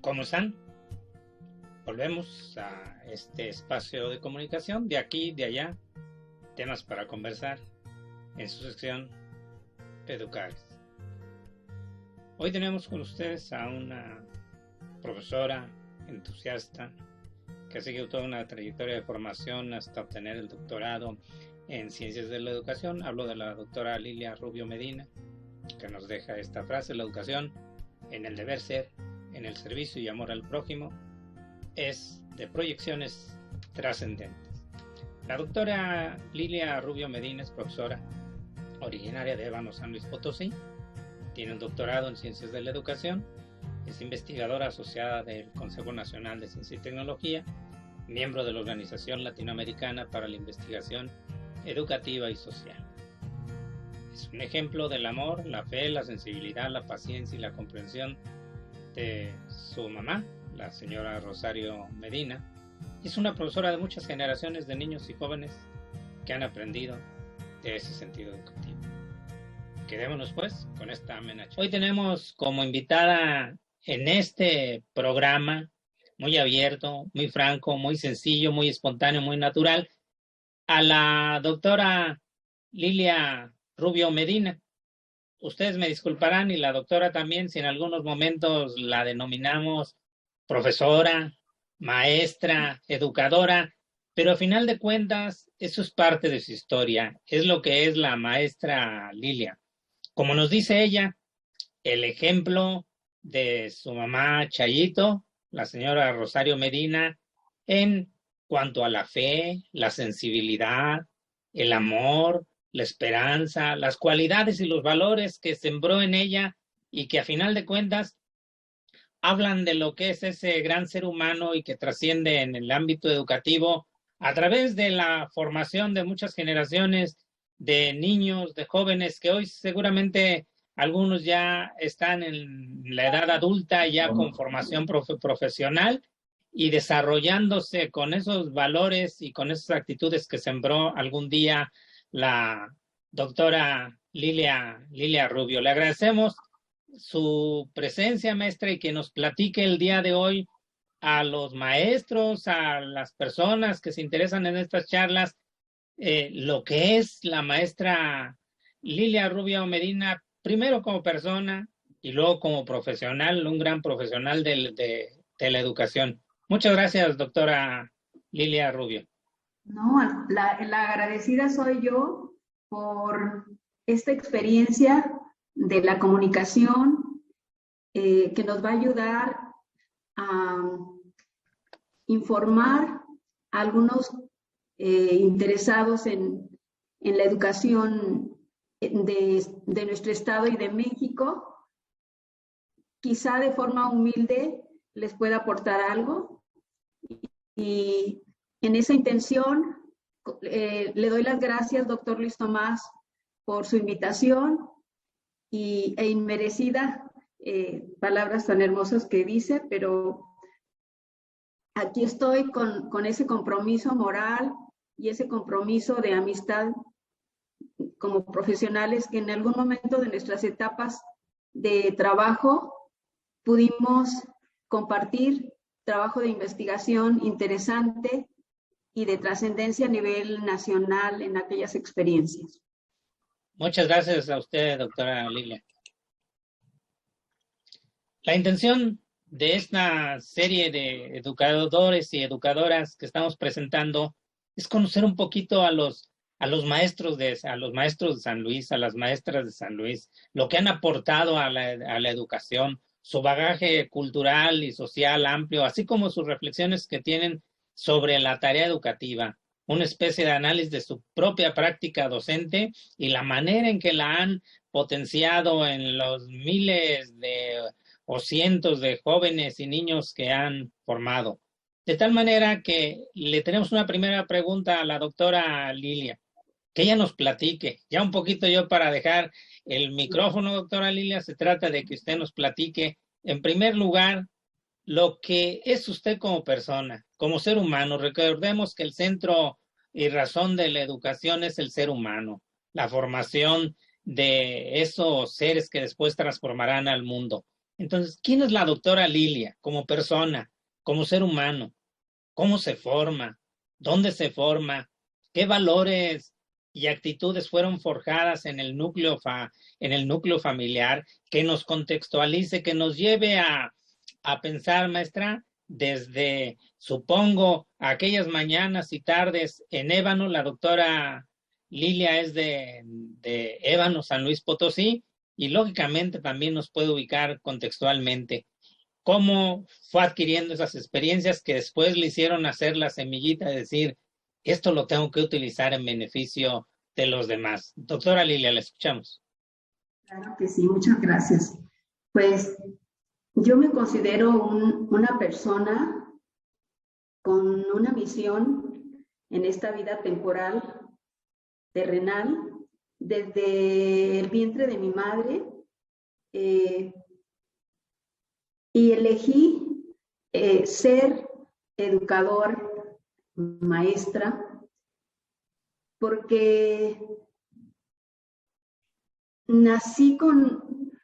¿Cómo están? Volvemos a este espacio de comunicación, de aquí, de allá, temas para conversar en su sección Educares. Hoy tenemos con ustedes a una profesora entusiasta que ha seguido toda una trayectoria de formación hasta obtener el doctorado en Ciencias de la Educación. Hablo de la doctora Lilia Rubio Medina, que nos deja esta frase: la educación en el deber ser, en el servicio y amor al prójimo, es de proyecciones trascendentes. La doctora Lilia Rubio Medina es profesora originaria de Ébano, San Luis Potosí. Tiene un doctorado en Ciencias de la Educación. Es investigadora asociada del Consejo Nacional de Ciencia y Tecnología, miembro de la Organización Latinoamericana para la Investigación Educativa y Social. Es un ejemplo del amor, la fe, la sensibilidad, la paciencia y la comprensión de su mamá, la señora Rosario Medina. Es una profesora de muchas generaciones de niños y jóvenes que han aprendido de ese sentido educativo. Quedémonos pues con esta amena charla. Hoy tenemos como invitada en este programa, muy abierto, muy franco, muy sencillo, muy espontáneo, muy natural, a la doctora Lilia Rubio Medina. Ustedes me disculparán, y la doctora también, si en algunos momentos la denominamos profesora, maestra, educadora, pero a final de cuentas eso es parte de su historia, es lo que es la maestra Lilia. Como nos dice ella, el ejemplo de su mamá Chayito, la señora Rosario Medina, en cuanto a la fe, la sensibilidad, el amor, la esperanza, las cualidades y los valores que sembró en ella y que a final de cuentas hablan de lo que es ese gran ser humano y que trasciende en el ámbito educativo a través de la formación de muchas generaciones de niños, de jóvenes que hoy seguramente algunos ya están en la edad adulta, ya con formación profesional y desarrollándose con esos valores y con esas actitudes que sembró algún día la doctora Lilia Rubio. Le agradecemos su presencia, maestra, y que nos platique el día de hoy a los maestros, a las personas que se interesan en estas charlas, lo que es la maestra Lilia Rubio Medina, primero como persona y luego como profesional, un gran profesional de la educación. Muchas gracias, doctora Lilia Rubio. No, la agradecida soy yo por esta experiencia de la comunicación que nos va a ayudar a informar a algunos interesados en la educación de nuestro estado y de México. Quizá de forma humilde les pueda aportar algo, y en esa intención le doy las gracias, doctor Luis Tomás, por su invitación e inmerecida palabras tan hermosas que dice, pero aquí estoy con ese compromiso moral y ese compromiso de amistad como profesionales que en algún momento de nuestras etapas de trabajo pudimos compartir trabajo de investigación interesante y de trascendencia a nivel nacional en aquellas experiencias. Muchas gracias a usted, doctora Lilia. La intención de esta serie de educadores y educadoras que estamos presentando es conocer un poquito a los maestros de San Luis, a las maestras de San Luis, lo que han aportado a la educación, su bagaje cultural y social amplio, así como sus reflexiones que tienen sobre la tarea educativa, una especie de análisis de su propia práctica docente y la manera en que la han potenciado en los miles o cientos de jóvenes y niños que han formado. De tal manera que le tenemos una primera pregunta a la doctora Lilia, que ella nos platique. Ya un poquito yo para dejar el micrófono, doctora Lilia, se trata de que usted nos platique, en primer lugar, lo que es usted como persona, como ser humano. Recordemos que el centro y razón de la educación es el ser humano, la formación de esos seres que después transformarán al mundo. Entonces, ¿quién es la doctora Lilia como persona, como ser humano? ¿Cómo se forma? ¿Dónde se forma? ¿Qué valores y actitudes fueron forjadas en el núcleo, familiar, que nos contextualice, que nos lleve a pensar, maestra, desde, supongo, aquellas mañanas y tardes en Ébano? La doctora Lilia es de Ébano, San Luis Potosí, y lógicamente también nos puede ubicar contextualmente. ¿Cómo fue adquiriendo esas experiencias que después le hicieron hacer la semillita de decir, esto lo tengo que utilizar en beneficio de los demás? Doctora Lilia, la escuchamos. Claro que sí, muchas gracias. Pues yo me considero una persona con una misión en esta vida temporal, terrenal, desde el vientre de mi madre, y elegí ser educador, maestra, porque nací con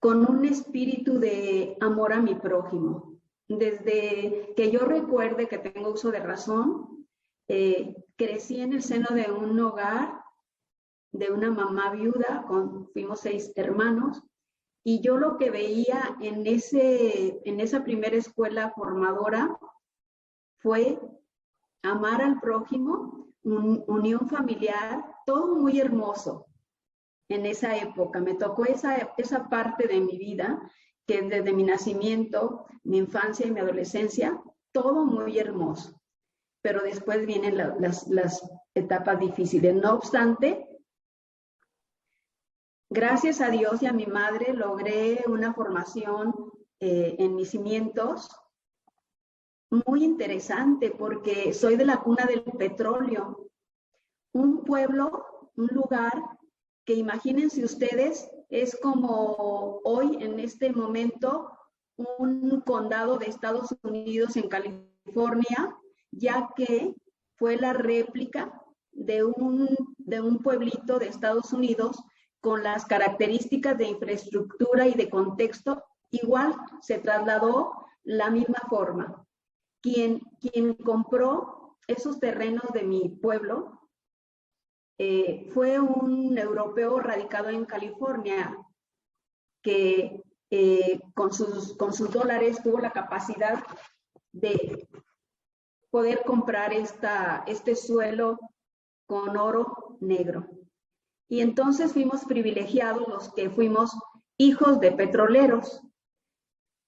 un espíritu de amor a mi prójimo. Desde que yo recuerde que tengo uso de razón, crecí en el seno de un hogar, de una mamá viuda, fuimos 6 hermanos, y yo lo que veía en esa primera escuela formadora fue amar al prójimo, unión familiar, todo muy hermoso. En esa época me tocó esa parte de mi vida, que desde mi nacimiento, mi infancia y mi adolescencia, todo muy hermoso. Pero después vienen las etapas difíciles. No obstante, gracias a Dios y a mi madre logré una formación en mis cimientos muy interesante, porque soy de la cuna del petróleo. Un pueblo, un lugar que, imagínense ustedes, es como hoy en este momento un condado de Estados Unidos en California, ya que fue la réplica de un pueblito de Estados Unidos con las características de infraestructura y de contexto. Igual se trasladó la misma forma. Quien compró esos terrenos de mi pueblo fue un europeo radicado en California que con sus dólares tuvo la capacidad de poder comprar este suelo con oro negro. Y entonces fuimos privilegiados los que fuimos hijos de petroleros.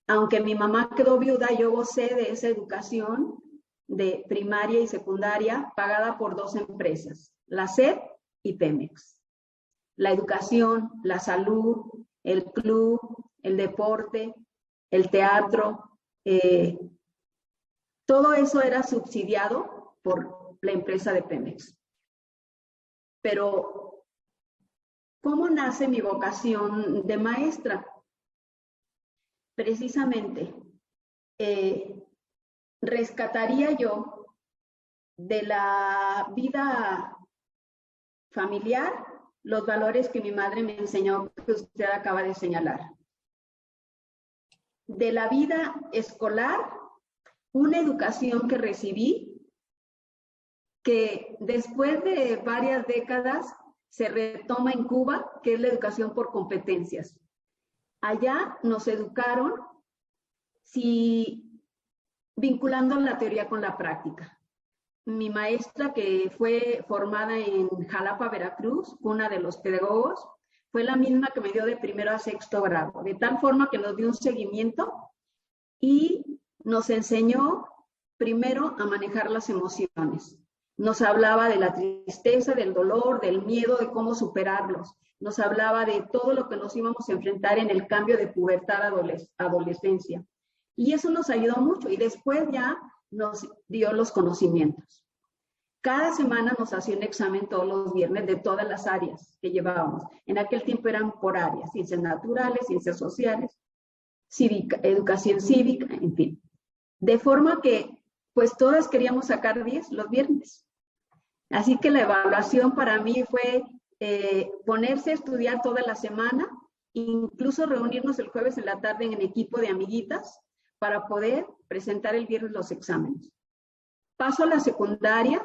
Aunque mi mamá quedó viuda, yo gocé de esa educación de primaria y secundaria pagada por 2 empresas, la SED y Pemex. La educación, la salud, el club, el deporte, el teatro, todo eso era subsidiado por la empresa de Pemex. Pero, ¿cómo nace mi vocación de maestra? Precisamente, rescataría yo de la vida familiar los valores que mi madre me enseñó, que usted acaba de señalar. De la vida escolar, una educación que recibí, que después de varias décadas se retoma en Cuba, que es la educación por competencias. Allá nos educaron vinculando la teoría con la práctica. Mi maestra, que fue formada en Jalapa, Veracruz, una de los pedagogos, fue la misma que me dio de primero a 6º grado, de tal forma que nos dio un seguimiento y nos enseñó primero a manejar las emociones. Nos hablaba de la tristeza, del dolor, del miedo, de cómo superarlos. Nos hablaba de todo lo que nos íbamos a enfrentar en el cambio de pubertad a adolescencia. Y eso nos ayudó mucho, y después ya nos dio los conocimientos. Cada semana nos hacía un examen todos los viernes de todas las áreas que llevábamos. En aquel tiempo eran por áreas: ciencias naturales, ciencias sociales, cívica, educación cívica, en fin. De forma que, pues todas queríamos sacar 10 los viernes. Así que la evaluación para mí fue ponerse a estudiar toda la semana incluso reunirnos el jueves en la tarde en equipo de amiguitas para poder presentar el viernes los exámenes. Paso a la secundaria,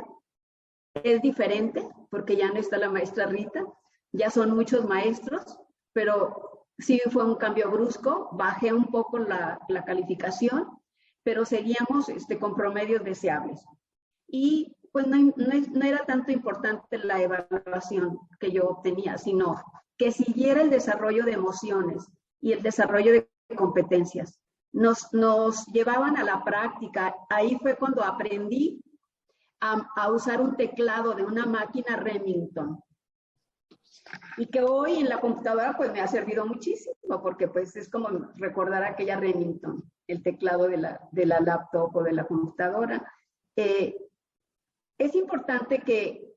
es diferente porque ya no está la maestra Rita, ya son muchos maestros, pero sí fue un cambio brusco, bajé un poco la calificación, pero seguíamos con promedios deseables. Y pues no era tanto importante la evaluación que yo obtenía, sino que siguiera el desarrollo de emociones y el desarrollo de competencias. Nos llevaban a la práctica. Ahí fue cuando aprendí a usar un teclado de una máquina Remington. Y que hoy en la computadora pues me ha servido muchísimo, porque pues es como recordar aquella Remington, el teclado de la laptop o de la computadora. Es importante que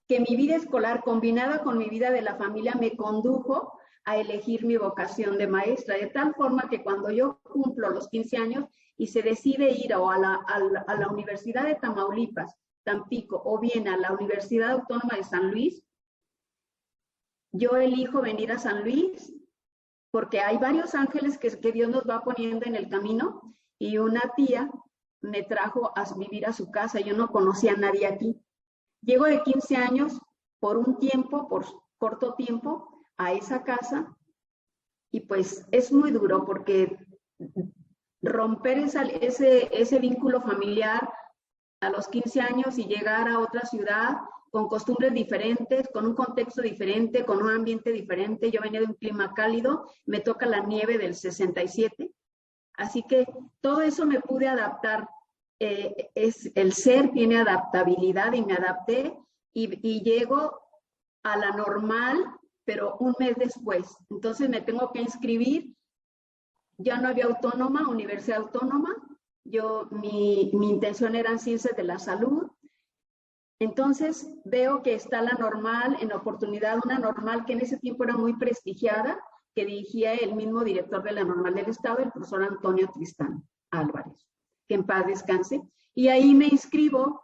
mi vida escolar combinada con mi vida de la familia me condujo a elegir mi vocación de maestra, de tal forma que cuando yo cumplo los 15 años y se decide ir o a la Universidad de Tamaulipas, Tampico, o bien a la Universidad Autónoma de San Luis, yo elijo venir a San Luis porque hay varios ángeles que Dios nos va poniendo en el camino, y una tía me trajo a vivir a su casa. Yo no conocía a nadie aquí. Llego de 15 años por un tiempo, por corto tiempo, a esa casa, y pues es muy duro porque romper ese vínculo familiar a los 15 años y llegar a otra ciudad con costumbres diferentes, con un contexto diferente, con un ambiente diferente. Yo venía de un clima cálido, me toca la nieve del 67, así que todo eso me pude adaptar. El ser tiene adaptabilidad y me adapté y llego a la normal, pero un mes después. Entonces me tengo que inscribir. Ya no había autónoma, universidad autónoma. Mi intención eran ciencias de la salud. Entonces veo que está la normal, en oportunidad, una normal que en ese tiempo era muy prestigiada, que dirigía el mismo director de la normal del Estado, el profesor Antonio Tristán Álvarez, que en paz descanse. Y ahí me inscribo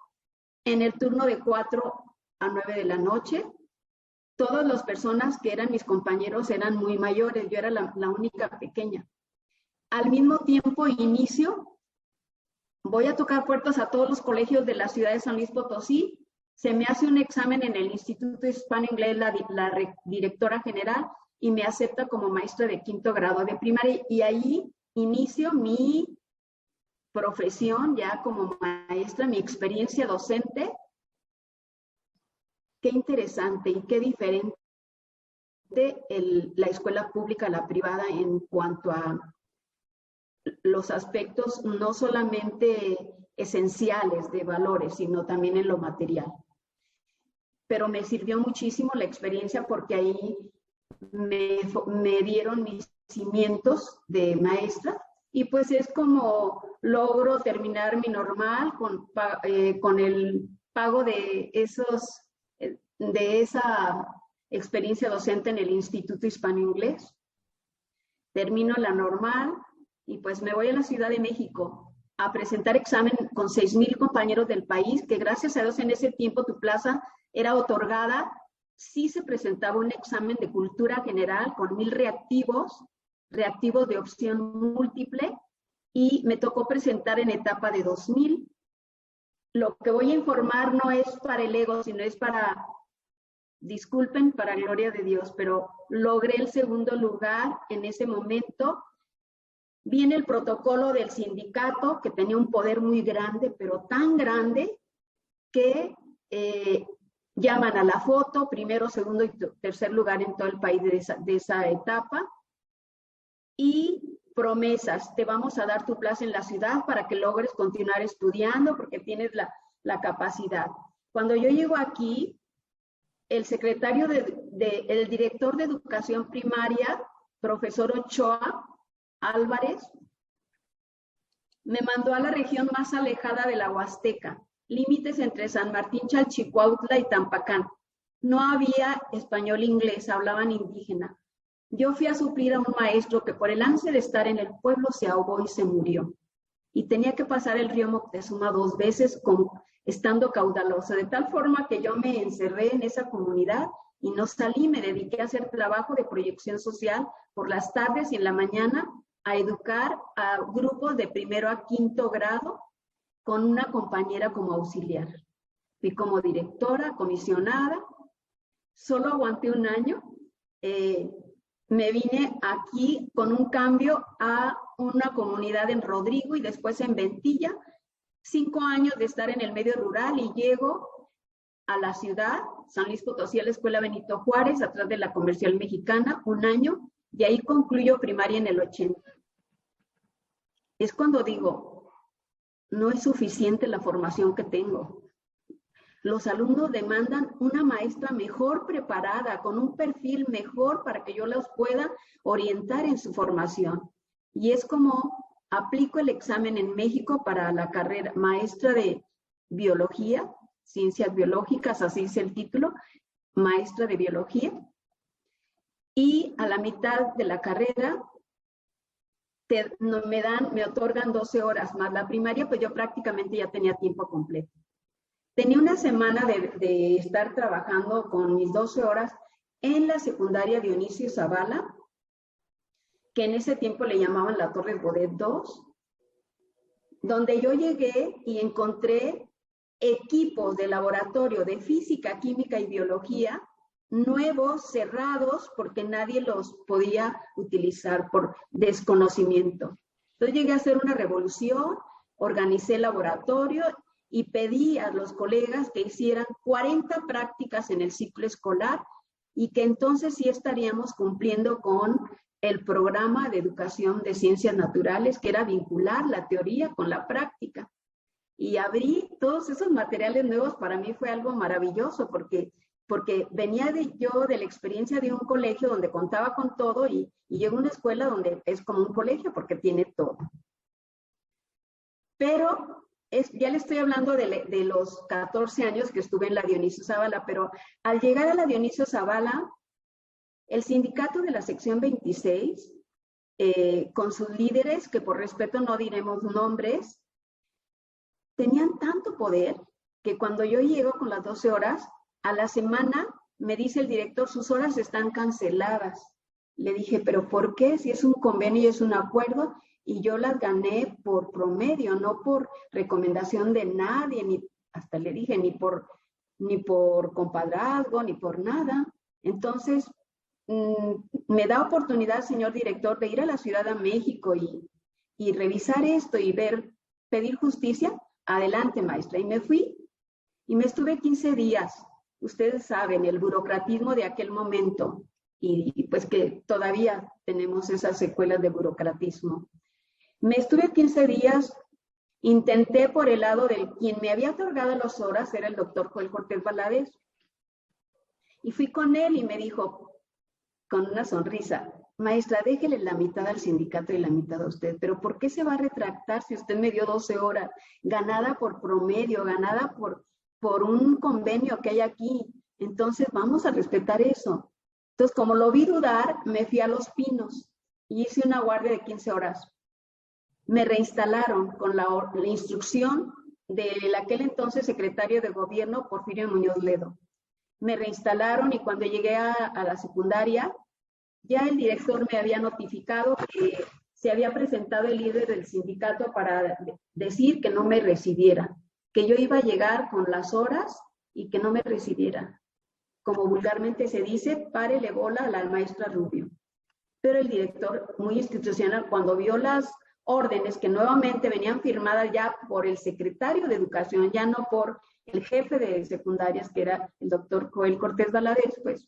en el turno de 4 a 9 de la noche. Todas las personas que eran mis compañeros eran muy mayores, yo era la única pequeña. Al mismo tiempo inicio, voy a tocar puertas a todos los colegios de la ciudad de San Luis Potosí. Se me hace un examen en el Instituto Hispano-Inglés, la directora general, y me acepta como maestra de 5º grado de primaria, y ahí inicio mi profesión ya como maestra, mi experiencia docente. Qué interesante y qué diferente la escuela pública a la privada en cuanto a los aspectos no solamente esenciales de valores, sino también en lo material. Pero me sirvió muchísimo la experiencia porque ahí me dieron mis cimientos de maestra, y pues es como logro terminar mi normal con el pago de esa experiencia docente en el Instituto Hispano-Inglés. Termino la normal y pues me voy a la Ciudad de México a presentar examen con 6,000 compañeros del país, que gracias a Dios en ese tiempo tu plaza era otorgada. Sí se presentaba un examen de cultura general con 1,000 reactivos de opción múltiple, y me tocó presentar en etapa de 2,000. Lo que voy a informar no es para el ego, sino es para, disculpen, para gloria de Dios, pero logré el 2º lugar en ese momento. Viene el protocolo del sindicato, que tenía un poder muy grande, pero tan grande que llaman a la foto, 1º, 2º y 3er lugar en todo el país de esa etapa. Y promesas: te vamos a dar tu plaza en la ciudad para que logres continuar estudiando porque tienes la capacidad. Cuando yo llego aquí, el secretario el director de educación primaria, profesor Ochoa Álvarez, me mandó a la región más alejada de la Huasteca, límites entre San Martín, Chalchicuautla y Tampacán. No había español e inglés, hablaban indígena. Yo fui a suplir a un maestro que por el ansia de estar en el pueblo se ahogó y se murió. Y tenía que pasar el río Moctezuma 2 veces estando caudaloso, de tal forma que yo me encerré en esa comunidad y no salí, me dediqué a hacer trabajo de proyección social por las tardes y en la mañana a educar a grupos de primero a quinto grado con una compañera como auxiliar. Fui como directora, comisionada, solo aguanté un año. Me vine aquí con un cambio a una comunidad en Rodrigo y después en Ventilla, 5 años de estar en el medio rural y llego a la ciudad, San Luis Potosí, a la Escuela Benito Juárez, atrás de la Comercial Mexicana, un año, y ahí concluyo primaria en el 80. Es cuando digo, no es suficiente la formación que tengo. Los alumnos demandan una maestra mejor preparada, con un perfil mejor para que yo los pueda orientar en su formación. Y es como aplico el examen en México para la carrera maestra de biología, ciencias biológicas, así es el título, maestra de biología. Y a la mitad de la carrera me otorgan 12 horas más. La primaria, pues yo prácticamente ya tenía tiempo completo. Tenía una semana de estar trabajando con mis 12 horas en la secundaria Dionisio Zavala, que en ese tiempo le llamaban la Torres Bodet 2, donde yo llegué y encontré equipos de laboratorio de física, química y biología nuevos, cerrados, porque nadie los podía utilizar por desconocimiento. Entonces llegué a hacer una revolución, organicé el laboratorio y pedí a los colegas que hicieran 40 prácticas en el ciclo escolar y que entonces sí estaríamos cumpliendo con el programa de educación de ciencias naturales, que era vincular la teoría con la práctica. Y abrí todos esos materiales nuevos. Para mí fue algo maravilloso porque venía yo de la experiencia de un colegio donde contaba con todo y llego a una escuela donde es como un colegio porque tiene todo. Pero ya le estoy hablando de los 14 años que estuve en la Dionisio Zavala, pero al llegar a la Dionisio Zavala, el sindicato de la sección 26, con sus líderes, que por respeto no diremos nombres, tenían tanto poder que cuando yo llego con las 12 horas, a la semana me dice el director, sus horas están canceladas. Le dije, ¿pero por qué? Si es un convenio y es un acuerdo, y yo las gané por promedio, no por recomendación de nadie, ni hasta le dije, ni por compadrazgo, ni por nada. Entonces, me da oportunidad, señor director, de ir a la Ciudad de México y revisar esto y pedir justicia. Adelante, maestra. Y me fui y me estuve 15 días. Ustedes saben, el burocratismo de aquel momento y pues que todavía tenemos esas secuelas de burocratismo. Me estuve 15 días, intenté por el lado de quien me había otorgado las horas, era el doctor Joel Cortés Valadez. Y fui con él y me dijo, con una sonrisa, maestra, déjele la mitad al sindicato y la mitad a usted, pero ¿por qué se va a retractar si usted me dio 12 horas, ganada por promedio, ganada por un convenio que hay aquí? Entonces vamos a respetar eso. Entonces, como lo vi dudar, me fui a Los Pinos y hice una guardia de 15 horas. Me reinstalaron con la instrucción del aquel entonces secretario de gobierno, Porfirio Muñoz Ledo. Me reinstalaron y cuando llegué a la secundaria, ya el director me había notificado que se había presentado el líder del sindicato para decir que no me recibiera, que yo iba a llegar con las horas y que no me recibiera. Como vulgarmente se dice, párele bola a la maestra Rubio. Pero el director, muy institucional, cuando vio las órdenes que nuevamente venían firmadas ya por el secretario de Educación, ya no por el jefe de secundarias, que era el doctor Joel Cortés Valadez, pues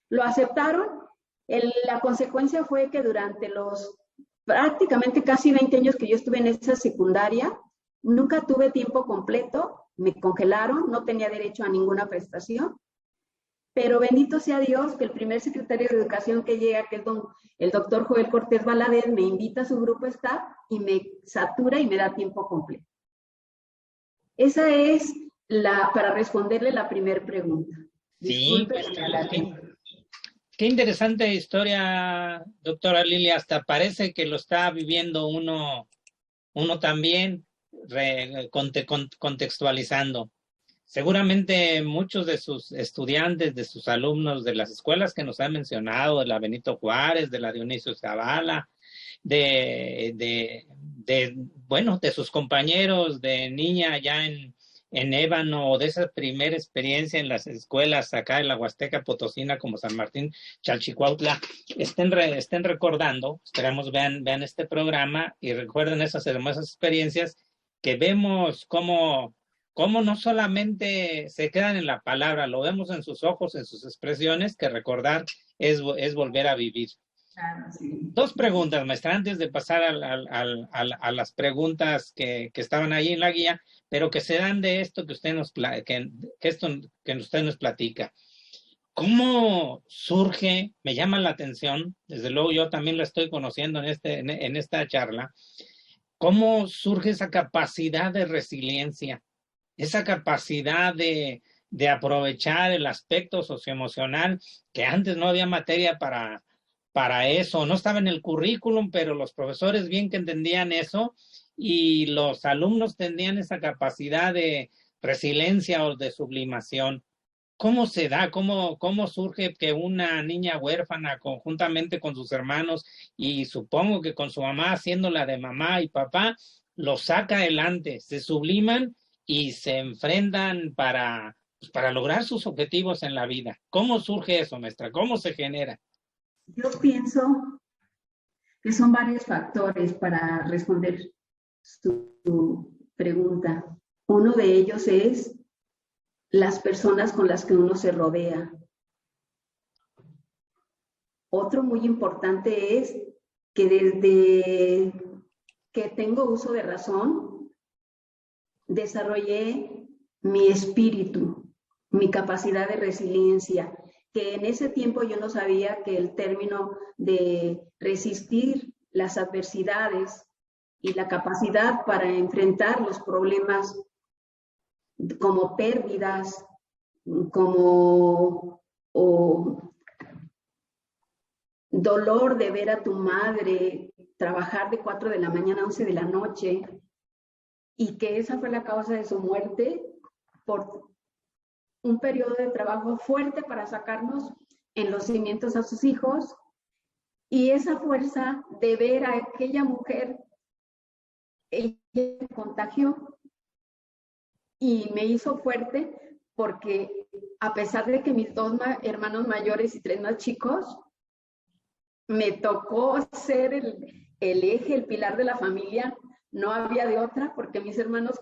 lo aceptaron. La consecuencia fue que durante los prácticamente casi 20 años que yo estuve en esa secundaria, nunca tuve tiempo completo, me congelaron, no tenía derecho a ninguna prestación, pero bendito sea Dios que el primer secretario de Educación que llega, que es el doctor Joel Cortés Valadez, me invita a su grupo staff y me satura y me da tiempo completo. Esa es para responderle la primera pregunta. Disculpe, sí, qué interesante historia, doctora Lilia. Hasta parece que lo está viviendo uno también, contextualizando. seguramente muchos de sus estudiantes, de sus alumnos de las escuelas que nos han mencionado, de la Benito Juárez, de la Dionisio Zavala, bueno, de sus compañeros de niña allá en Ébano, o de esa primera experiencia en las escuelas acá en la Huasteca Potosina como San Martín, Chalchicuautla, estén recordando, esperamos vean este programa y recuerden esas hermosas experiencias que vemos cómo no solamente se quedan en la palabra, lo vemos en sus ojos, en sus expresiones, que recordar es volver a vivir. Claro, sí. Dos preguntas, maestra, antes de pasar a las preguntas que estaban ahí en la guía, pero que se dan de esto que usted que usted nos platica. ¿Cómo surge? Me llama la atención, desde luego yo también lo estoy conociendo en esta charla, ¿cómo surge esa capacidad de resiliencia, esa capacidad de aprovechar el aspecto socioemocional, que antes no había materia para eso, no estaba en el currículum, pero los profesores bien que entendían eso y los alumnos tenían esa capacidad de resiliencia o de sublimación? ¿Cómo se da? ¿Cómo surge que una niña huérfana conjuntamente con sus hermanos y supongo que con su mamá, haciéndola de mamá y papá, lo saca adelante, se subliman y se enfrentan para lograr sus objetivos en la vida? ¿Cómo surge eso, maestra? ¿Cómo se genera? Yo pienso que son varios factores para responder su pregunta. Uno de ellos es las personas con las que uno se rodea. Otro muy importante es que desde que tengo uso de razón, desarrollé mi espíritu, mi capacidad de resiliencia, que en ese tiempo yo no sabía que el término de resistir las adversidades y la capacidad para enfrentar los problemas como pérdidas, como dolor de ver a tu madre trabajar de 4 de la mañana a 11 de la noche y que esa fue la causa de su muerte por un periodo de trabajo fuerte para sacarnos en los cimientos a sus hijos, y esa fuerza de ver a aquella mujer, ella me contagió y me hizo fuerte porque a pesar de que mis 2 hermanos mayores y 3 más chicos, me tocó ser el eje, el pilar de la familia. No había de otra, porque mis hermanos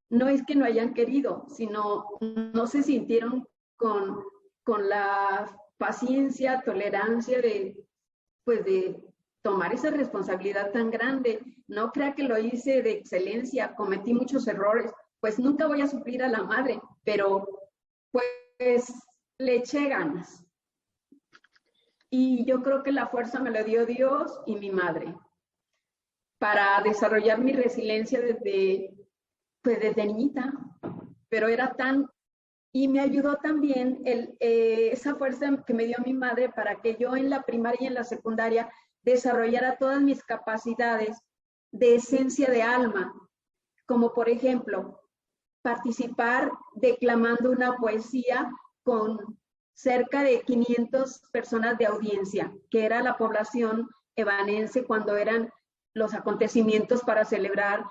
no es que no hayan querido, sino no se sintieron con la paciencia, tolerancia de tomar esa responsabilidad tan grande. No crea que lo hice de excelencia, cometí muchos errores, pues nunca voy a sufrir a la madre, pero pues le eché ganas. Y yo creo que la fuerza me la dio Dios y mi madre para desarrollar mi resiliencia desde niñita, pero era tan... Y me ayudó también esa fuerza que me dio mi madre para que yo en la primaria y en la secundaria desarrollara todas mis capacidades de esencia de alma, como por ejemplo, participar declamando una poesía con cerca de 500 personas de audiencia, que era la población ebanense cuando eran los acontecimientos para celebrar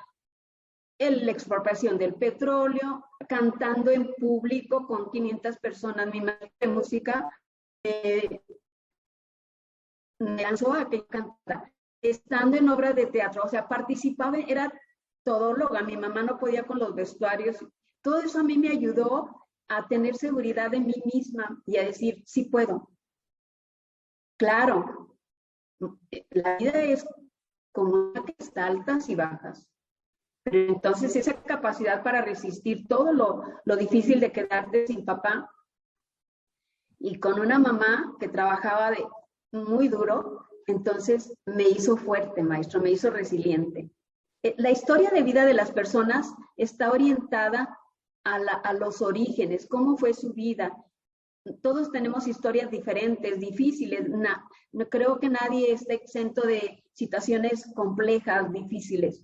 la expropiación del petróleo, cantando en público con 500 personas. Mi maestra de música me lanzó a que cantara, estando en obras de teatro, o sea, participaba, era todóloga, mi mamá no podía con los vestuarios. Todo eso a mí me ayudó a tener seguridad en mí misma y a decir, sí puedo. Claro, la vida es como una que está altas y bajas. Pero entonces esa capacidad para resistir todo lo difícil de quedarte sin papá y con una mamá que trabajaba muy duro, entonces me hizo fuerte, maestro, me hizo resiliente. La historia de vida de las personas está orientada a los orígenes, cómo fue su vida. Todos tenemos historias diferentes, difíciles. No creo que nadie esté exento de situaciones complejas, difíciles.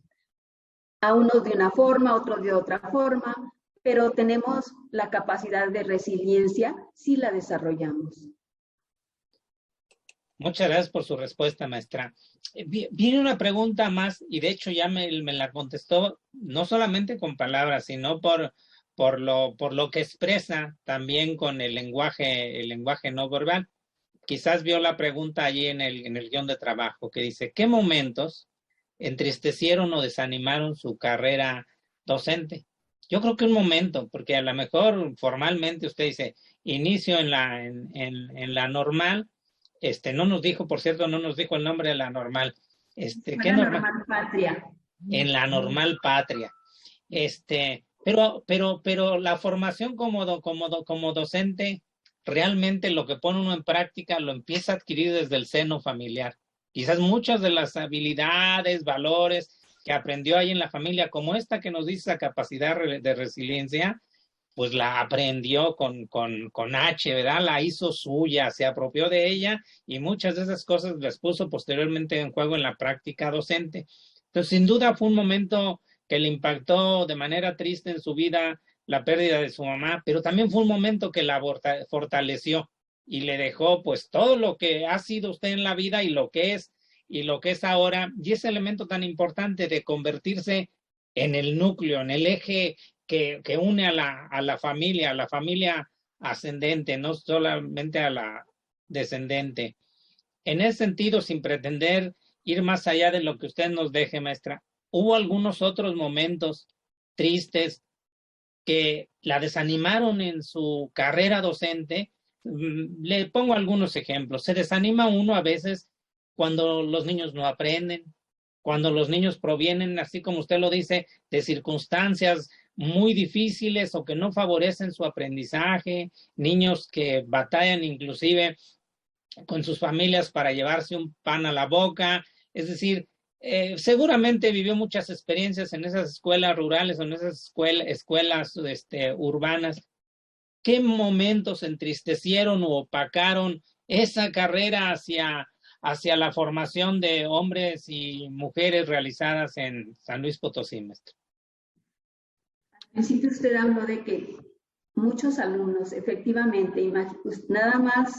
A unos de una forma, a otros de otra forma, pero tenemos la capacidad de resiliencia si la desarrollamos. Muchas gracias por su respuesta, maestra. Viene una pregunta más, y de hecho ya me la contestó, no solamente con palabras, sino por lo que expresa también con el lenguaje no verbal. Quizás vio la pregunta allí en el guión de trabajo, que dice, ¿qué momentos entristecieron o desanimaron su carrera docente? Yo creo que un momento, porque a lo mejor formalmente usted dice, inicio en la normal, no nos dijo, por cierto, no nos dijo el nombre de la normal. ¿Qué normal? Normal Patria. En la normal Patria. Pero la formación como docente, realmente lo que pone uno en práctica lo empieza a adquirir desde el seno familiar. Quizás muchas de las habilidades, valores que aprendió ahí en la familia, como esta que nos dice la capacidad de resiliencia, pues la aprendió con H, ¿verdad? La hizo suya, se apropió de ella y muchas de esas cosas las puso posteriormente en juego en la práctica docente. Entonces, sin duda fue un momento que le impactó de manera triste en su vida la pérdida de su mamá, pero también fue un momento que la fortaleció y le dejó pues todo lo que ha sido usted en la vida y lo que es ahora, y ese elemento tan importante de convertirse en el núcleo, en el eje que une a la familia ascendente, no solamente a la descendente. En ese sentido, sin pretender ir más allá de lo que usted nos deje, maestra, ¿hubo algunos otros momentos tristes que la desanimaron en su carrera docente? Le pongo algunos ejemplos. Se desanima uno a veces cuando los niños no aprenden, cuando los niños provienen, así como usted lo dice, de circunstancias muy difíciles o que no favorecen su aprendizaje, niños que batallan inclusive con sus familias para llevarse un pan a la boca. Es decir, seguramente vivió muchas experiencias en esas escuelas rurales o en esas escuelas urbanas. ¿Qué momentos entristecieron o opacaron esa carrera hacia la formación de hombres y mujeres realizadas en San Luis Potosí, maestro? Al principio usted habló de que muchos alumnos, efectivamente, nada más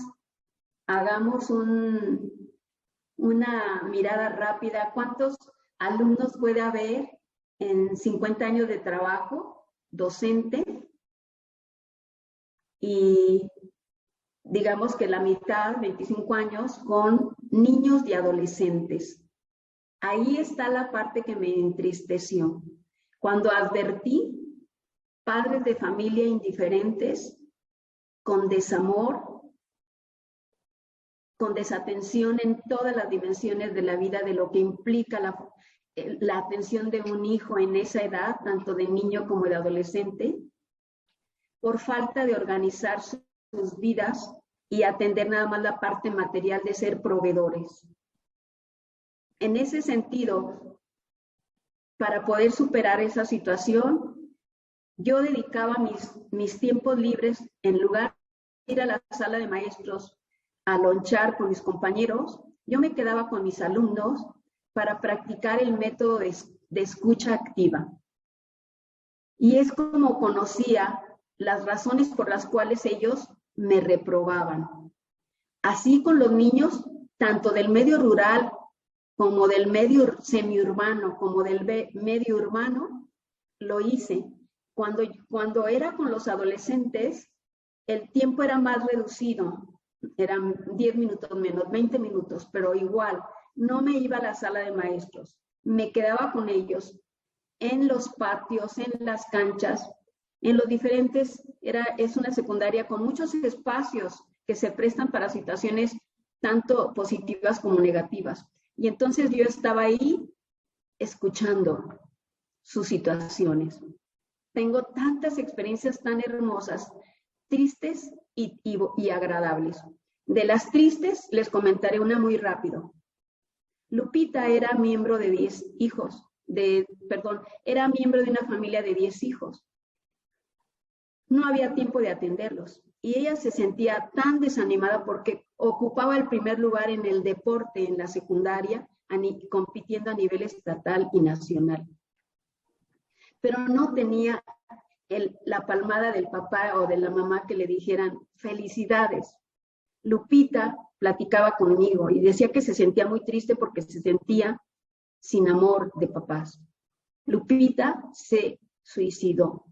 hagamos una mirada rápida. ¿Cuántos alumnos puede haber en 50 años de trabajo docente? Y digamos que la mitad, 25 años, con niños y adolescentes. Ahí está la parte que me entristeció. Cuando advertí padres de familia indiferentes, con desamor, con desatención en todas las dimensiones de la vida, de lo que implica la atención de un hijo en esa edad, tanto de niño como de adolescente, por falta de organizar sus vidas y atender nada más la parte material de ser proveedores. En ese sentido, para poder superar esa situación, yo dedicaba mis tiempos libres, en lugar de ir a la sala de maestros a lonchar con mis compañeros, yo me quedaba con mis alumnos para practicar el método de escucha activa. Y es como conocía las razones por las cuales ellos me reprobaban. Así con los niños, tanto del medio rural como del medio semiurbano, como del medio urbano, lo hice. Cuando era con los adolescentes, el tiempo era más reducido, eran 10 minutos menos, 20 minutos, pero igual, no me iba a la sala de maestros, me quedaba con ellos en los patios, en las canchas, en los diferentes, es una secundaria con muchos espacios que se prestan para situaciones tanto positivas como negativas. Y entonces yo estaba ahí escuchando sus situaciones. Tengo tantas experiencias tan hermosas, tristes y agradables. De las tristes, les comentaré una muy rápido. Lupita era miembro de 10 hijos, era miembro de una familia de 10 hijos. No había tiempo de atenderlos y ella se sentía tan desanimada porque ocupaba el primer lugar en el deporte en la secundaria, compitiendo a nivel estatal y nacional. Pero no tenía la palmada del papá o de la mamá que le dijeran felicidades. Lupita platicaba conmigo y decía que se sentía muy triste porque se sentía sin amor de papás. Lupita se suicidó.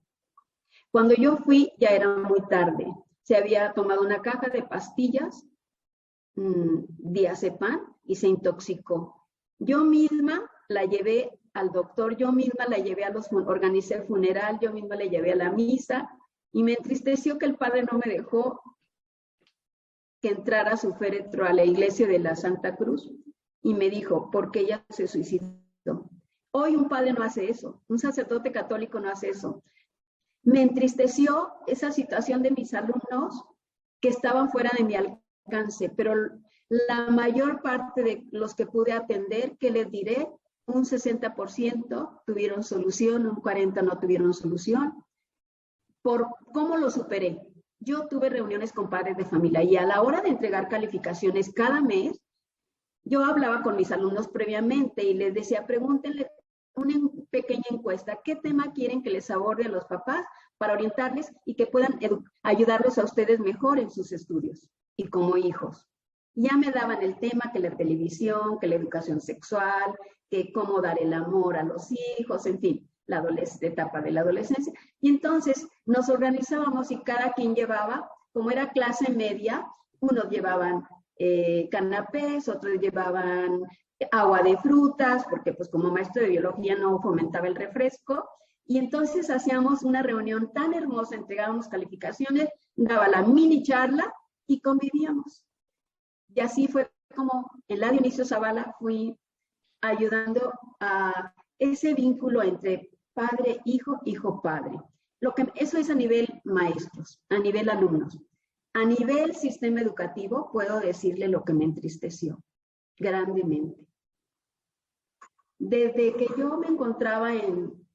Cuando yo fui ya era muy tarde. Se había tomado una caja de pastillas, diazepam, y se intoxicó. Yo misma la llevé al doctor, yo misma la llevé organicé el funeral, yo misma la llevé a la misa, y me entristeció que el padre no me dejó que entrara su féretro a la iglesia de la Santa Cruz, y me dijo, porque ella se suicidó. Hoy un padre no hace eso, un sacerdote católico no hace eso. Me entristeció esa situación de mis alumnos que estaban fuera de mi alcance, pero la mayor parte de los que pude atender, ¿qué les diré? Un 60% tuvieron solución, un 40% no tuvieron solución. ¿Por cómo lo superé? Yo tuve reuniones con padres de familia y a la hora de entregar calificaciones cada mes, yo hablaba con mis alumnos previamente y les decía, pregúntenle una pequeña encuesta, ¿qué tema quieren que les aborde a los papás para orientarles y que puedan ayudarlos a ustedes mejor en sus estudios y como hijos? Ya me daban el tema que la televisión, que la educación sexual, que cómo dar el amor a los hijos, en fin, la etapa de la adolescencia. Y entonces nos organizábamos y cada quien llevaba, como era clase media, unos llevaban canapés, otros llevaban agua de frutas, porque pues como maestro de biología no fomentaba el refresco, y entonces hacíamos una reunión tan hermosa, entregábamos calificaciones, daba la mini charla y convivíamos. Y así fue como en la Dionisio Zavala fui ayudando a ese vínculo entre padre-hijo, hijo-padre. Eso es a nivel maestros, a nivel alumnos. A nivel sistema educativo, puedo decirle lo que me entristeció grandemente. Desde que yo me encontraba en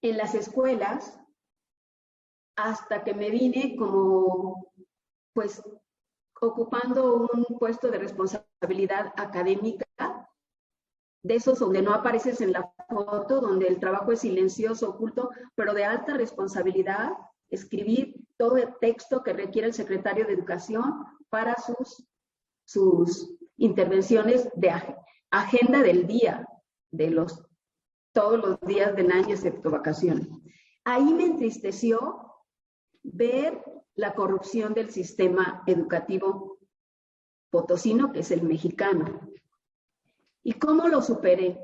las escuelas, hasta que me vine como, pues, ocupando un puesto de responsabilidad académica, de esos donde no apareces en la foto, donde el trabajo es silencioso, oculto, pero de alta responsabilidad, escribir todo el texto que requiere el secretario de Educación para sus intervenciones de agenda del día, de todos los días del año, excepto vacaciones. Ahí me entristeció ver la corrupción del sistema educativo potosino, que es el mexicano. ¿Y cómo lo superé?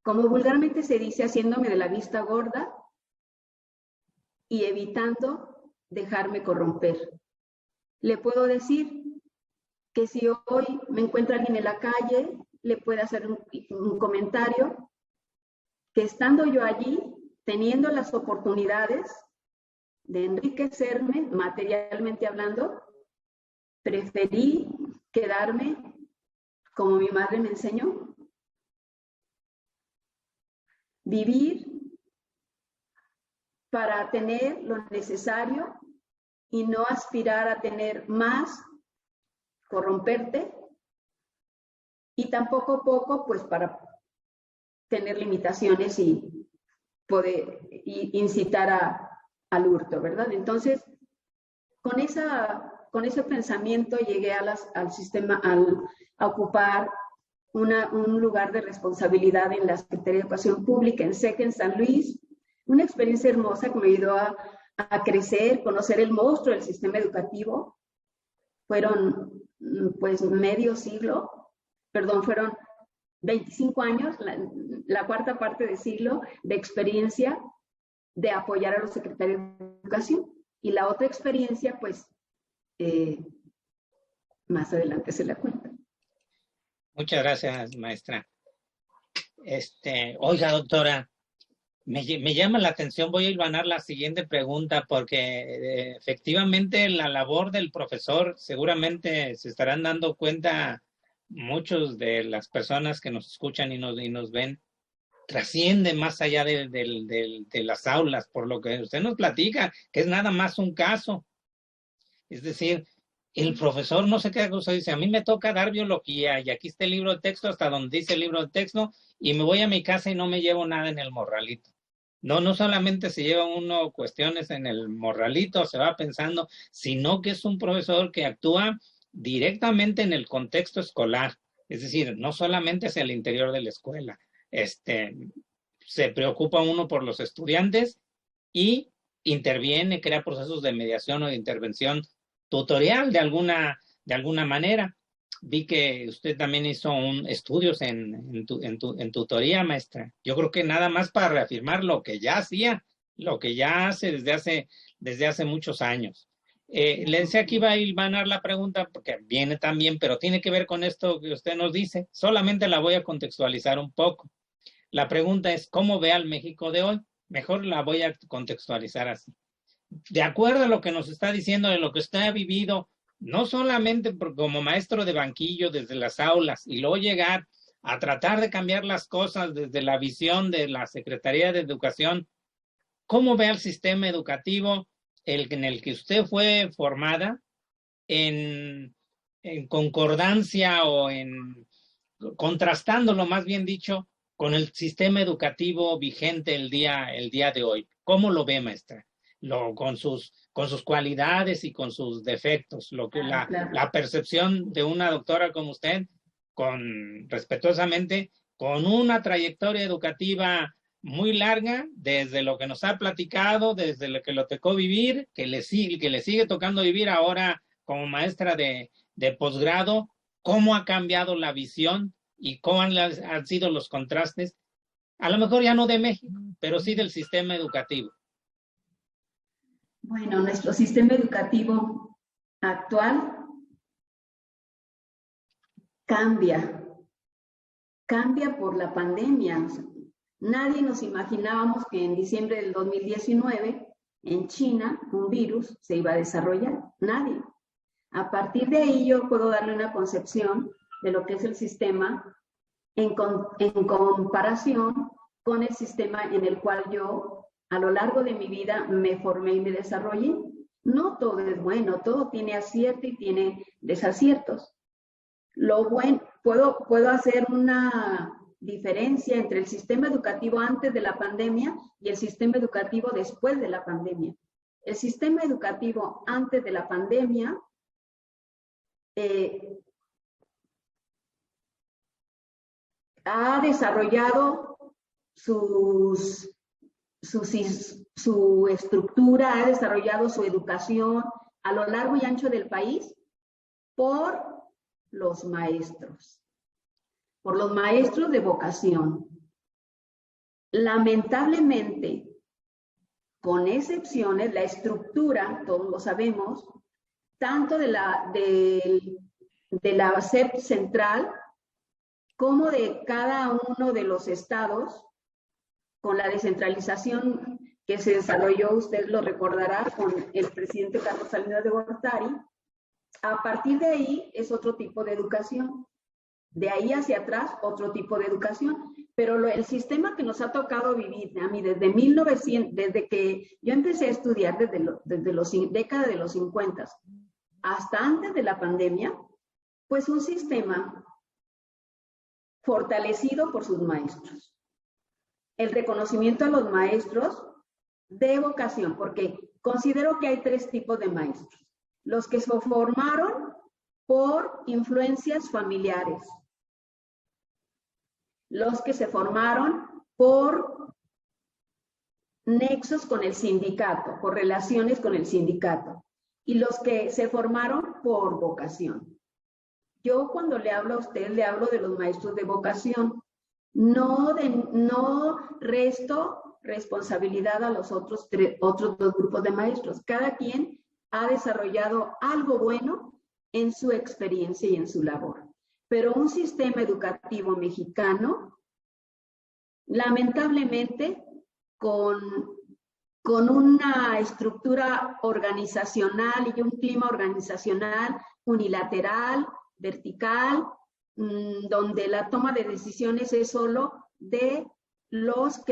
Como vulgarmente se dice, haciéndome de la vista gorda y evitando dejarme corromper. Le puedo decir que si hoy me encuentra alguien en la calle, le puede hacer un comentario, que estando yo allí, teniendo las oportunidades de enriquecerme, materialmente hablando, preferí quedarme como mi madre me enseñó. Vivir para tener lo necesario y no aspirar a tener más, corromperte, y tampoco poco, pues para tener limitaciones y poder incitar al hurto, ¿verdad? Entonces, con ese pensamiento llegué al sistema, a ocupar un lugar de responsabilidad en la Secretaría de Educación Pública, en SEC, en San Luis. Una experiencia hermosa que me ayudó a crecer, conocer el monstruo del sistema educativo. Fueron, pues, fueron 25 años, la cuarta parte de siglo de experiencia de apoyar a los secretarios de Educación. Y la otra experiencia, pues, más adelante se la cuento. Muchas gracias, maestra. Oiga, doctora, me llama la atención, voy a hilvanar la siguiente pregunta, porque efectivamente la labor del profesor, seguramente se estarán dando cuenta muchos de las personas que nos escuchan y nos ven, trasciende más allá de las aulas, por lo que usted nos platica, que es nada más un caso. Es decir, el profesor no se queda con eso, dice, a mí me toca dar biología y aquí está el libro de texto hasta donde dice el libro de texto y me voy a mi casa y no me llevo nada en el morralito. No solamente se lleva uno cuestiones en el morralito, se va pensando, sino que es un profesor que actúa directamente en el contexto escolar. Es decir, no solamente hacia el interior de la escuela. Se preocupa uno por los estudiantes y interviene, crea procesos de mediación o de intervención tutorial de alguna manera. Vi que usted también hizo estudios en tutoría, maestra. Yo creo que nada más para reafirmar lo que ya hacía, lo que ya hace desde hace muchos años. Le decía que iba a ilvanar la pregunta porque viene también, pero tiene que ver con esto que usted nos dice. Solamente la voy a contextualizar un poco. La pregunta es, ¿cómo ve al México de hoy? Mejor la voy a contextualizar así. De acuerdo a lo que nos está diciendo, de lo que usted ha vivido, no solamente como maestro de banquillo desde las aulas y luego llegar a tratar de cambiar las cosas desde la visión de la Secretaría de Educación, ¿cómo ve al sistema educativo en el que usted fue formada en concordancia o contrastándolo, más bien dicho, con el sistema educativo vigente el día de hoy? ¿Cómo lo ve, maestra? Con sus cualidades y con sus defectos, la percepción de una doctora como usted, respetuosamente, con una trayectoria educativa muy larga, desde lo que nos ha platicado, desde lo que lo tocó vivir, que le sigue tocando vivir ahora como maestra de posgrado. ¿Cómo ha cambiado la visión y cómo han sido los contrastes? A lo mejor ya no de México, pero sí del sistema educativo. Bueno, nuestro sistema educativo actual cambia por la pandemia. Nadie nos imaginábamos que en diciembre del 2019 en China un virus se iba a desarrollar. Nadie. A partir de ahí yo puedo darle una concepción de lo que es el sistema en comparación con el sistema en el cual yo a lo largo de mi vida me formé y me desarrollé. No todo es bueno, todo tiene acierto y tiene desaciertos. Lo bueno, puedo hacer una diferencia entre el sistema educativo antes de la pandemia y el sistema educativo después de la pandemia. El sistema educativo antes de la pandemia ha desarrollado su estructura, ha desarrollado su educación a lo largo y ancho del país por los maestros de vocación. Lamentablemente, con excepciones, la estructura, todos lo sabemos, tanto de la SEP central como de cada uno de los estados, con la descentralización que se desarrolló, usted lo recordará, con el presidente Carlos Salinas de Gortari. A partir de ahí es otro tipo de educación. De ahí hacia atrás, otro tipo de educación. Pero el sistema que nos ha tocado vivir, a mí desde que yo empecé a estudiar, desde la década de los 50 hasta antes de la pandemia, pues un sistema fortalecido por sus maestros. El reconocimiento a los maestros de vocación, porque considero que hay tres tipos de maestros. Los que se formaron por influencias familiares, los que se formaron por nexos con el sindicato, por relaciones con el sindicato, y los que se formaron por vocación. Yo cuando le hablo a usted, le hablo de los maestros de vocación. No resto responsabilidad a los otros dos grupos de maestros. Cada quien ha desarrollado algo bueno en su experiencia y en su labor. Pero un sistema educativo mexicano, lamentablemente, con una estructura organizacional y un clima organizacional unilateral, vertical, donde la toma de decisiones es solo de los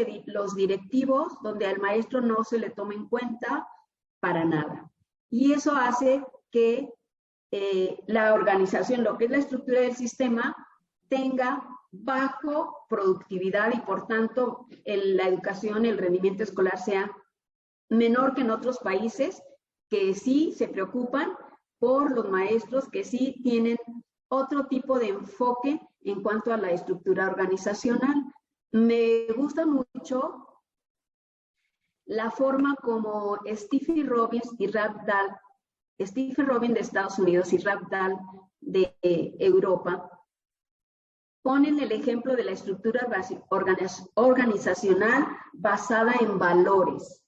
directivos, donde al maestro no se le toma en cuenta para nada. Y eso hace que la organización, lo que es la estructura del sistema, tenga bajo productividad y por tanto la educación, el rendimiento escolar sea menor que en otros países que sí se preocupan por los maestros, que sí tienen otro tipo de enfoque en cuanto a la estructura organizacional. Me gusta mucho la forma como Stephen Robbins y Ralph Dahl, Stephen Robbins de Estados Unidos y Ralph Dahl de Europa, ponen el ejemplo de la estructura organizacional basada en valores.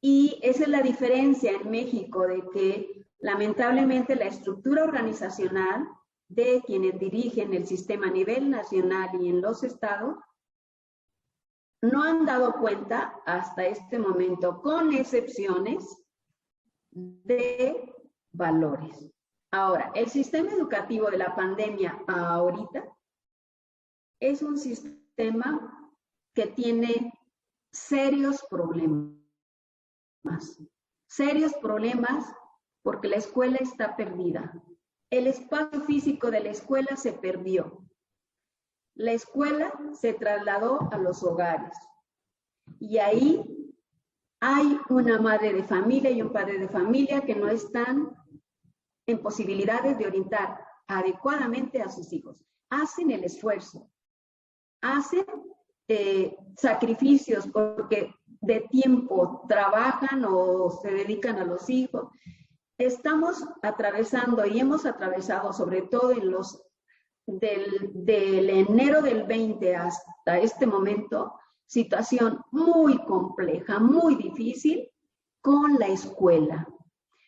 Y esa es la diferencia en México, de que lamentablemente la estructura organizacional de quienes dirigen el sistema a nivel nacional y en los estados no han dado cuenta hasta este momento, con excepciones, de valores. Ahora, el sistema educativo de la pandemia ahorita es un sistema que tiene serios problemas. Serios problemas porque la escuela está perdida. El espacio físico de la escuela se perdió. La escuela se trasladó a los hogares. Y ahí hay una madre de familia y un padre de familia que no están en posibilidades de orientar adecuadamente a sus hijos. Hacen el esfuerzo, hacen sacrificios porque de tiempo trabajan o se dedican a los hijos. Estamos atravesando y hemos atravesado, sobre todo en los del enero del 20 hasta este momento, situación muy compleja, muy difícil con la escuela.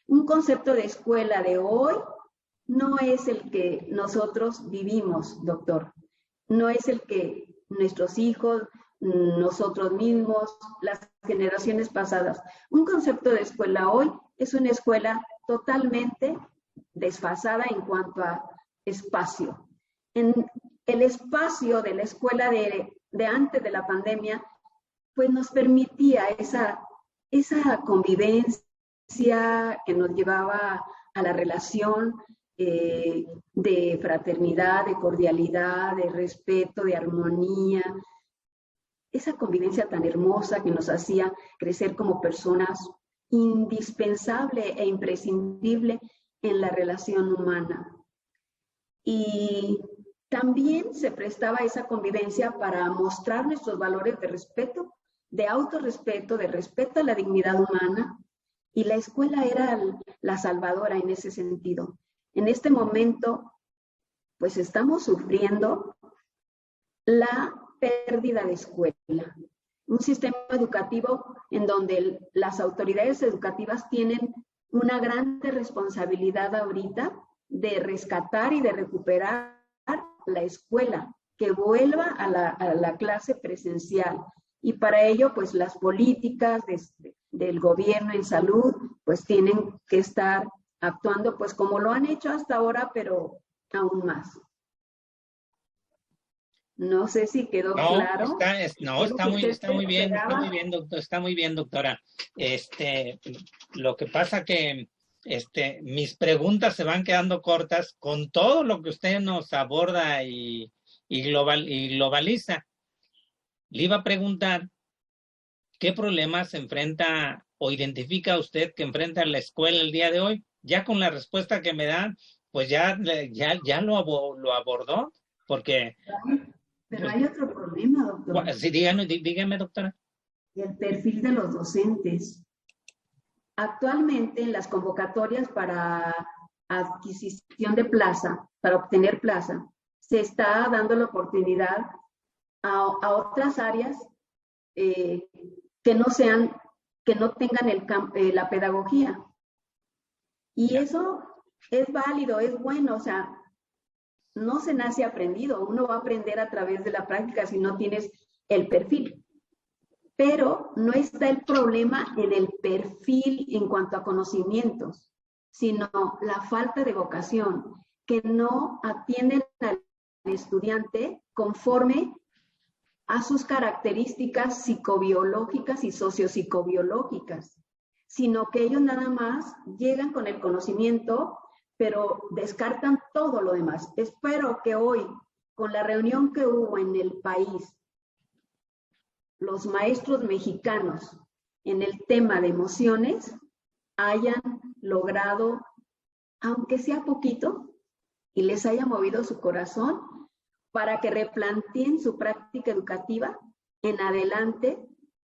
Un concepto de escuela de hoy no es el que nosotros vivimos, doctor. No es el que nuestros hijos, nosotros mismos, las generaciones pasadas. Un concepto de escuela hoy es una escuela totalmente desfasada en cuanto a espacio. En el espacio de la escuela de antes de la pandemia, pues nos permitía esa convivencia que nos llevaba a la relación de fraternidad, de cordialidad, de respeto, de armonía, esa convivencia tan hermosa que nos hacía crecer como personas, indispensable e imprescindible en la relación humana. Y también se prestaba esa convivencia para mostrar nuestros valores de respeto, de autorrespeto, de respeto a la dignidad humana, y la escuela era la salvadora en ese sentido. En este momento, pues estamos sufriendo la pérdida de escuela. Un sistema educativo en donde las autoridades educativas tienen una gran responsabilidad ahorita de rescatar y de recuperar la escuela, que vuelva a la clase presencial. Y para ello, pues las políticas del gobierno en salud, pues tienen que estar actuando pues como lo han hecho hasta ahora, pero aún más. No sé si quedó claro. Está muy bien, doctor, está muy bien, doctora. Lo que pasa que mis preguntas se van quedando cortas con todo lo que usted nos aborda y globaliza. Le iba a preguntar qué problemas enfrenta o identifica usted que enfrenta la escuela el día de hoy. Ya con la respuesta que me dan, pues ya lo abordó, porque... Pero hay otro problema, doctor. Sí, dígame, doctora. El perfil de los docentes. Actualmente en las convocatorias para adquisición de plaza, para obtener plaza, se está dando la oportunidad a otras áreas que no tengan la pedagogía. Y eso es válido, es bueno, o sea, no se nace aprendido, uno va a aprender a través de la práctica si no tienes el perfil. Pero no está el problema en el perfil en cuanto a conocimientos, sino la falta de vocación, que no atienden al estudiante conforme a sus características psicobiológicas y sociopsicobiológicas, sino que ellos nada más llegan con el conocimiento, pero descartan todo lo demás. Espero que hoy con la reunión que hubo en el país, los maestros mexicanos en el tema de emociones hayan logrado, aunque sea poquito, y les haya movido su corazón para que replanteen su práctica educativa en adelante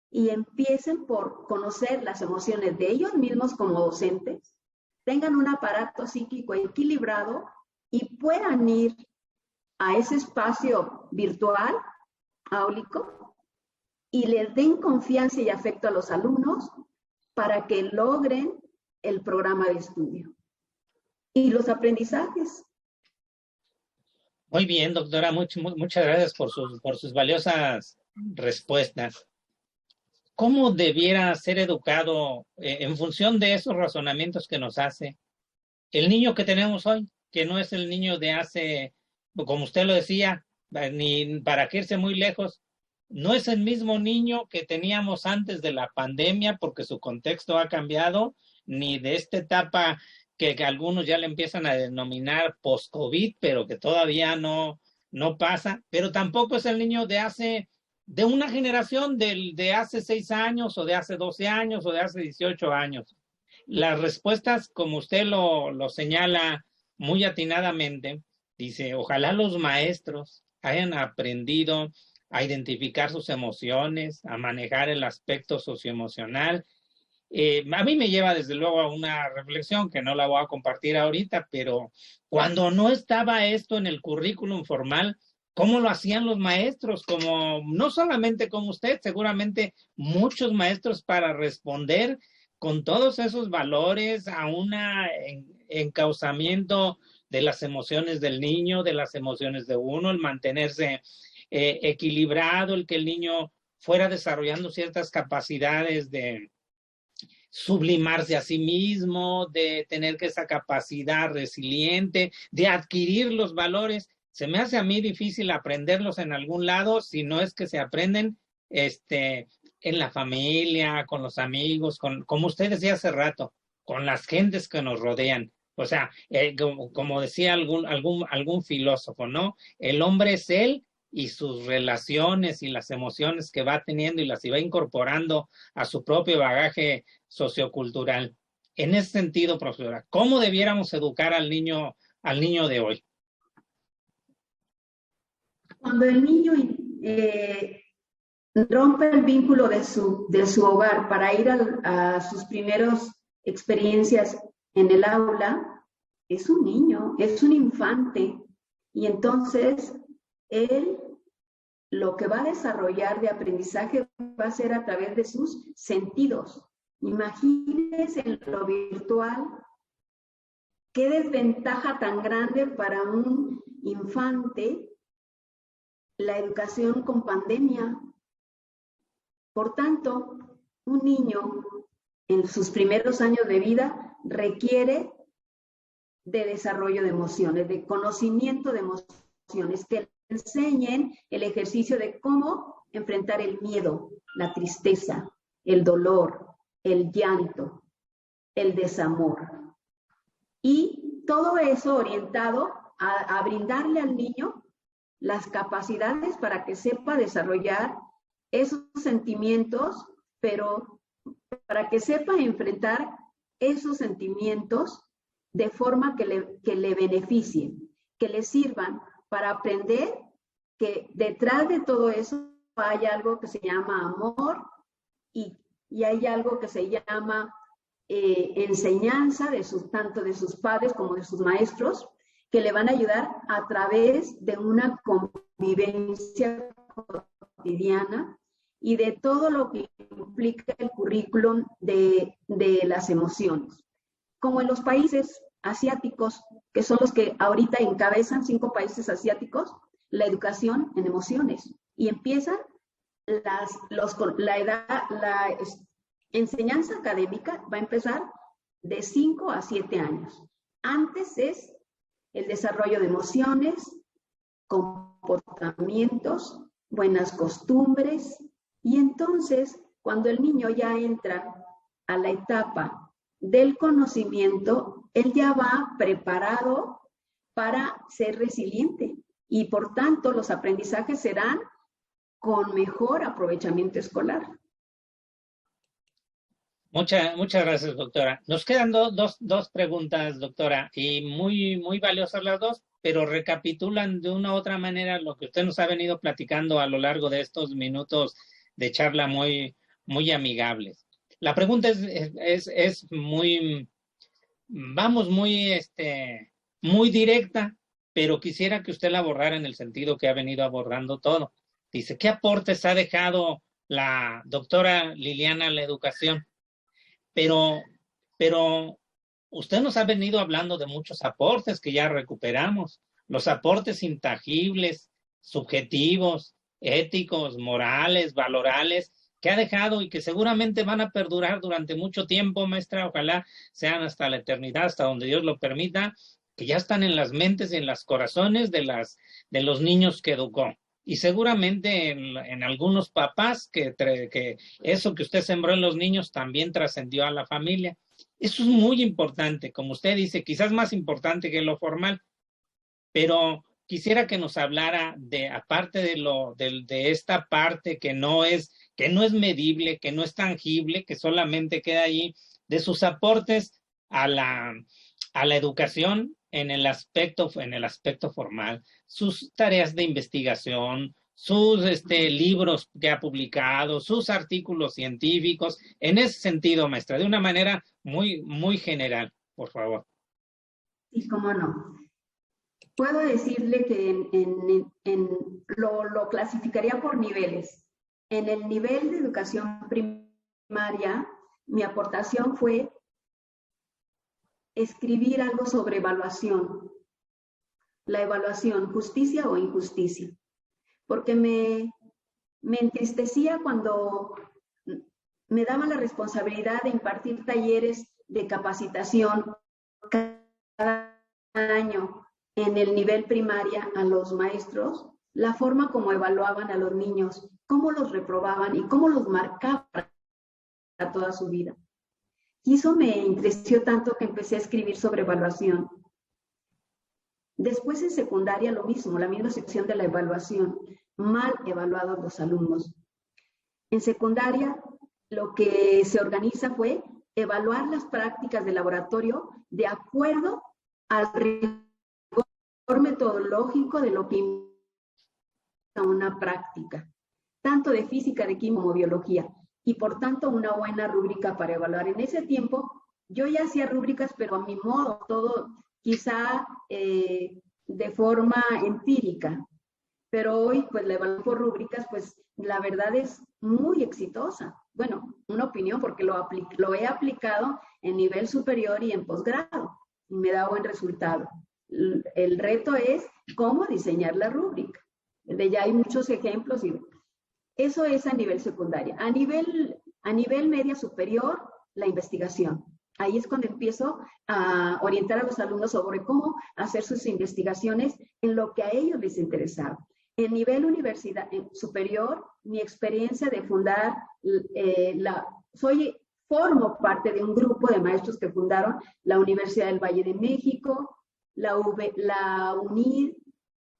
y empiecen por conocer las emociones de ellos mismos como docentes, tengan un aparato psíquico equilibrado y puedan ir a ese espacio virtual, áulico, y les den confianza y afecto a los alumnos para que logren el programa de estudio y los aprendizajes. Muy bien, doctora, muchas gracias por sus valiosas respuestas. ¿Cómo debiera ser educado en función de esos razonamientos que nos hace el niño que tenemos hoy, que no es el niño de hace, como usted lo decía, ni para que irse muy lejos, no es el mismo niño que teníamos antes de la pandemia porque su contexto ha cambiado, ni de esta etapa que algunos ya le empiezan a denominar post-COVID, pero que todavía no pasa, pero tampoco es el niño de una generación de hace 6 años o de hace 12 años o de hace 18 años. Las respuestas, como usted lo señala muy atinadamente, dice, ojalá los maestros hayan aprendido a identificar sus emociones, a manejar el aspecto socioemocional. A mí me lleva desde luego a una reflexión que no la voy a compartir ahorita, pero cuando no estaba esto en el currículum formal, ¿cómo lo hacían los maestros? Como no solamente como usted, seguramente muchos maestros para responder con todos esos valores a un encauzamiento de las emociones del niño, de las emociones de uno, el mantenerse equilibrado, el que el niño fuera desarrollando ciertas capacidades de sublimarse a sí mismo, de tener que esa capacidad resiliente, de adquirir los valores. Se me hace a mí difícil aprenderlos en algún lado, si no es que se aprenden en la familia, con los amigos, como usted decía hace rato, con las gentes que nos rodean. O sea, como decía algún filósofo, ¿no? El hombre es él y sus relaciones y las emociones que va teniendo y las va incorporando a su propio bagaje sociocultural. En ese sentido, profesora, ¿cómo debiéramos educar al niño de hoy? Cuando el niño rompe el vínculo de su hogar para ir a sus primeras experiencias en el aula, es un niño, es un infante, y entonces él lo que va a desarrollar de aprendizaje va a ser a través de sus sentidos. Imagínense en lo virtual, qué desventaja tan grande para un infante la educación con pandemia. Por tanto, un niño en sus primeros años de vida requiere de desarrollo de emociones, de conocimiento de emociones, que enseñen el ejercicio de cómo enfrentar el miedo, la tristeza, el dolor, el llanto, el desamor. Y todo eso orientado a brindarle al niño las capacidades para que sepa desarrollar esos sentimientos, pero para que sepa enfrentar esos sentimientos de forma que le beneficien, que le sirvan para aprender que detrás de todo eso hay algo que se llama amor y hay algo que se llama enseñanza tanto de sus padres como de sus maestros, que le van a ayudar a través de una convivencia cotidiana y de todo lo que implica el currículum de las emociones. Como en los países asiáticos, que son los que ahorita encabezan 5 países asiáticos, la educación en emociones. Y empiezan la enseñanza académica va a empezar de 5 a 7 años. Antes es el desarrollo de emociones, comportamientos, buenas costumbres, y entonces cuando el niño ya entra a la etapa del conocimiento, él ya va preparado para ser resiliente y por tanto los aprendizajes serán con mejor aprovechamiento escolar. Muchas gracias, doctora. Nos quedan dos preguntas, doctora, y muy valiosas las dos, pero recapitulan de una u otra manera lo que usted nos ha venido platicando a lo largo de estos minutos de charla muy amigables. La pregunta es muy, vamos, muy directa, pero quisiera que usted la abordara en el sentido que ha venido abordando todo. Dice, ¿qué aportes ha dejado la doctora Liliana a la educación? Pero usted nos ha venido hablando de muchos aportes que ya recuperamos, los aportes intangibles, subjetivos, éticos, morales, valorales, que ha dejado y que seguramente van a perdurar durante mucho tiempo, maestra, ojalá sean hasta la eternidad, hasta donde Dios lo permita, que ya están en las mentes y en los corazones de los niños que educó. Y seguramente en algunos papás que eso que usted sembró en los niños también trascendió a la familia. Eso es muy importante, como usted dice, quizás más importante que lo formal, pero quisiera que nos hablara de, aparte de esta parte que no es medible, que no es tangible, que solamente queda ahí, de sus aportes a la educación en el aspecto formal, sus tareas de investigación, sus libros que ha publicado, sus artículos científicos, en ese sentido, maestra, de una manera muy general, por favor. Sí, cómo no. Puedo decirle que lo clasificaría por niveles. En el nivel de educación primaria, mi aportación fue escribir algo sobre evaluación. La evaluación, justicia o injusticia. Porque me entristecía cuando me daban la responsabilidad de impartir talleres de capacitación cada año en el nivel primaria a los maestros, la forma como evaluaban a los niños, cómo los reprobaban y cómo los marcaban a toda su vida. Y eso me entristeció tanto que empecé a escribir sobre evaluación. Después en secundaria lo mismo, la misma sección de la evaluación, mal evaluados los alumnos. En secundaria lo que se organiza fue evaluar las prácticas de laboratorio de acuerdo al rigor metodológico de lo que implica una práctica, tanto de física, de química como biología, y por tanto una buena rúbrica para evaluar. En ese tiempo yo ya hacía rúbricas, pero a mi modo, todo quizá de forma empírica, pero hoy pues la evaluación por rúbricas pues la verdad es muy exitosa. Bueno, una opinión porque lo he aplicado en nivel superior y en posgrado y me da buen resultado. El reto es cómo diseñar la rúbrica. De ya hay muchos ejemplos y eso es a nivel secundaria. A nivel media superior, la investigación. Ahí es cuando empiezo a orientar a los alumnos sobre cómo hacer sus investigaciones en lo que a ellos les interesaba. En nivel universidad superior, mi experiencia de fundar, formo parte de un grupo de maestros que fundaron la Universidad del Valle de México, la UNID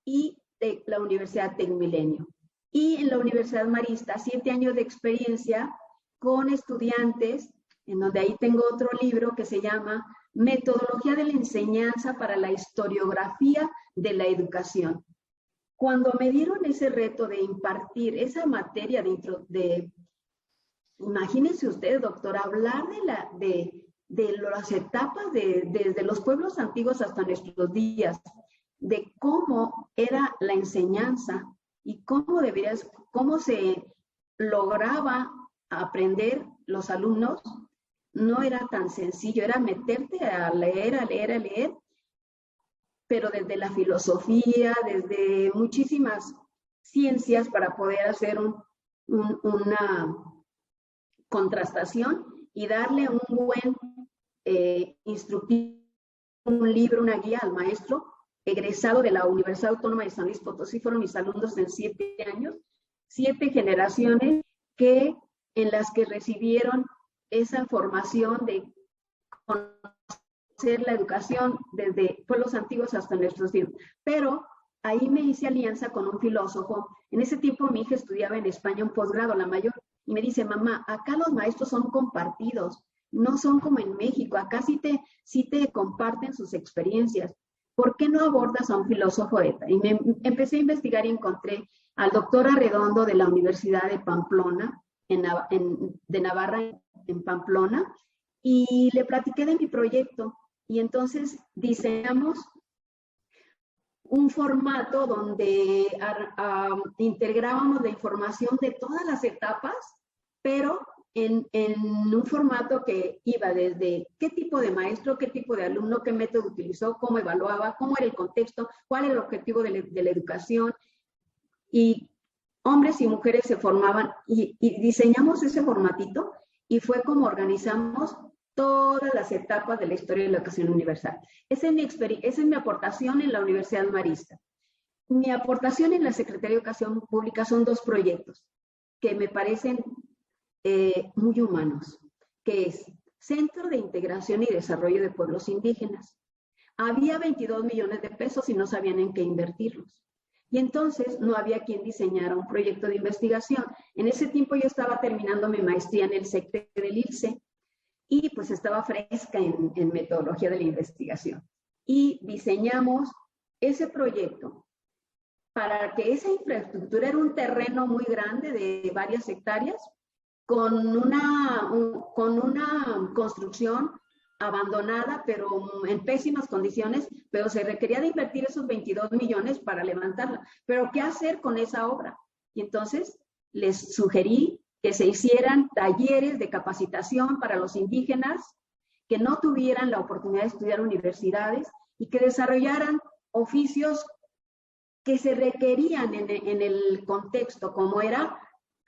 y la Universidad Tecmilenio. Y en la Universidad Marista, 7 años de experiencia con estudiantes, en donde ahí tengo otro libro que se llama Metodología de la enseñanza para la historiografía de la educación. Cuando me dieron ese reto de impartir esa materia imagínense ustedes, doctor, hablar de las etapas desde los pueblos antiguos hasta nuestros días, de cómo era la enseñanza y cómo se lograba aprender los alumnos, no era tan sencillo, era meterte a leer, pero desde la filosofía, desde muchísimas ciencias para poder hacer una contrastación y darle un buen instructivo, un libro, una guía al maestro egresado de la Universidad Autónoma de San Luis Potosí. Fueron mis alumnos en 7 años, 7 generaciones en las que recibieron esa formación de conocer la educación desde pueblos antiguos hasta nuestros días. Pero ahí me hice alianza con un filósofo. En ese tiempo mi hija estudiaba en España un posgrado, la mayor, y me dice, mamá, acá los maestros son compartidos, no son como en México, acá sí te comparten sus experiencias. ¿Por qué no abordas a un filósofo? Y me empecé a investigar y encontré al doctor Arredondo de la Universidad de Pamplona, de Navarra, en Pamplona, y le platiqué de mi proyecto. Y entonces diseñamos un formato donde integrábamos la información de todas las etapas, pero en un formato que iba desde qué tipo de maestro, qué tipo de alumno, qué método utilizó, cómo evaluaba, cómo era el contexto, cuál era el objetivo de la educación, y hombres y mujeres se formaban y diseñamos ese formatito, y fue como organizamos todas las etapas de la historia de la educación universal. Esa es mi aportación en la Universidad Marista. Mi aportación en la Secretaría de Educación Pública son 2 proyectos que me parecen muy humanos, que es Centro de Integración y Desarrollo de Pueblos Indígenas. Había 22 millones de pesos y no sabían en qué invertirlos. Y entonces no había quien diseñara un proyecto de investigación. En ese tiempo yo estaba terminando mi maestría en el SECTE del ILSE, y pues estaba fresca en metodología de la investigación. Y diseñamos ese proyecto para que esa infraestructura, era un terreno muy grande de varias hectáreas, con una construcción abandonada, pero en pésimas condiciones, pero se requería de invertir esos 22 millones para levantarla. Pero ¿qué hacer con esa obra? Y entonces les sugerí que se hicieran talleres de capacitación para los indígenas que no tuvieran la oportunidad de estudiar universidades y que desarrollaran oficios que se requerían en el contexto, como era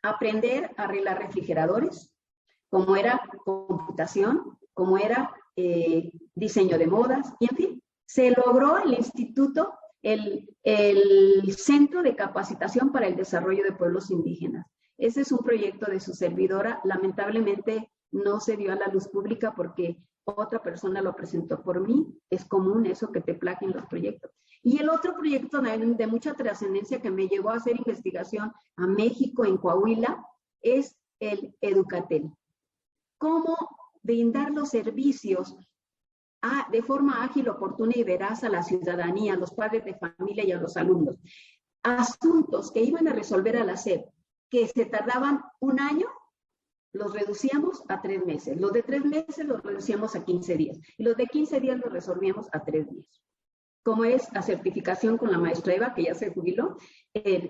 aprender a arreglar refrigeradores, como era computación, como era diseño de modas, y en fin, se logró el instituto, el Centro de Capacitación para el Desarrollo de Pueblos Indígenas. Ese es un proyecto de su servidora, lamentablemente no se dio a la luz pública porque otra persona lo presentó por mí. Es común eso, que te plagien los proyectos. Y el otro proyecto de mucha trascendencia que me llevó a hacer investigación a México, en Coahuila, es el Educatel. Cómo brindar los servicios de forma ágil, oportuna y veraz a la ciudadanía, a los padres de familia y a los alumnos. Asuntos que iban a resolver a la SEP, que se tardaban 1 año, los reducíamos a 3 meses. Los de 3 meses los reducíamos a 15 días. Y los de 15 días los resolvíamos a 3 días. Como es la certificación con la maestra Eva, que ya se jubiló,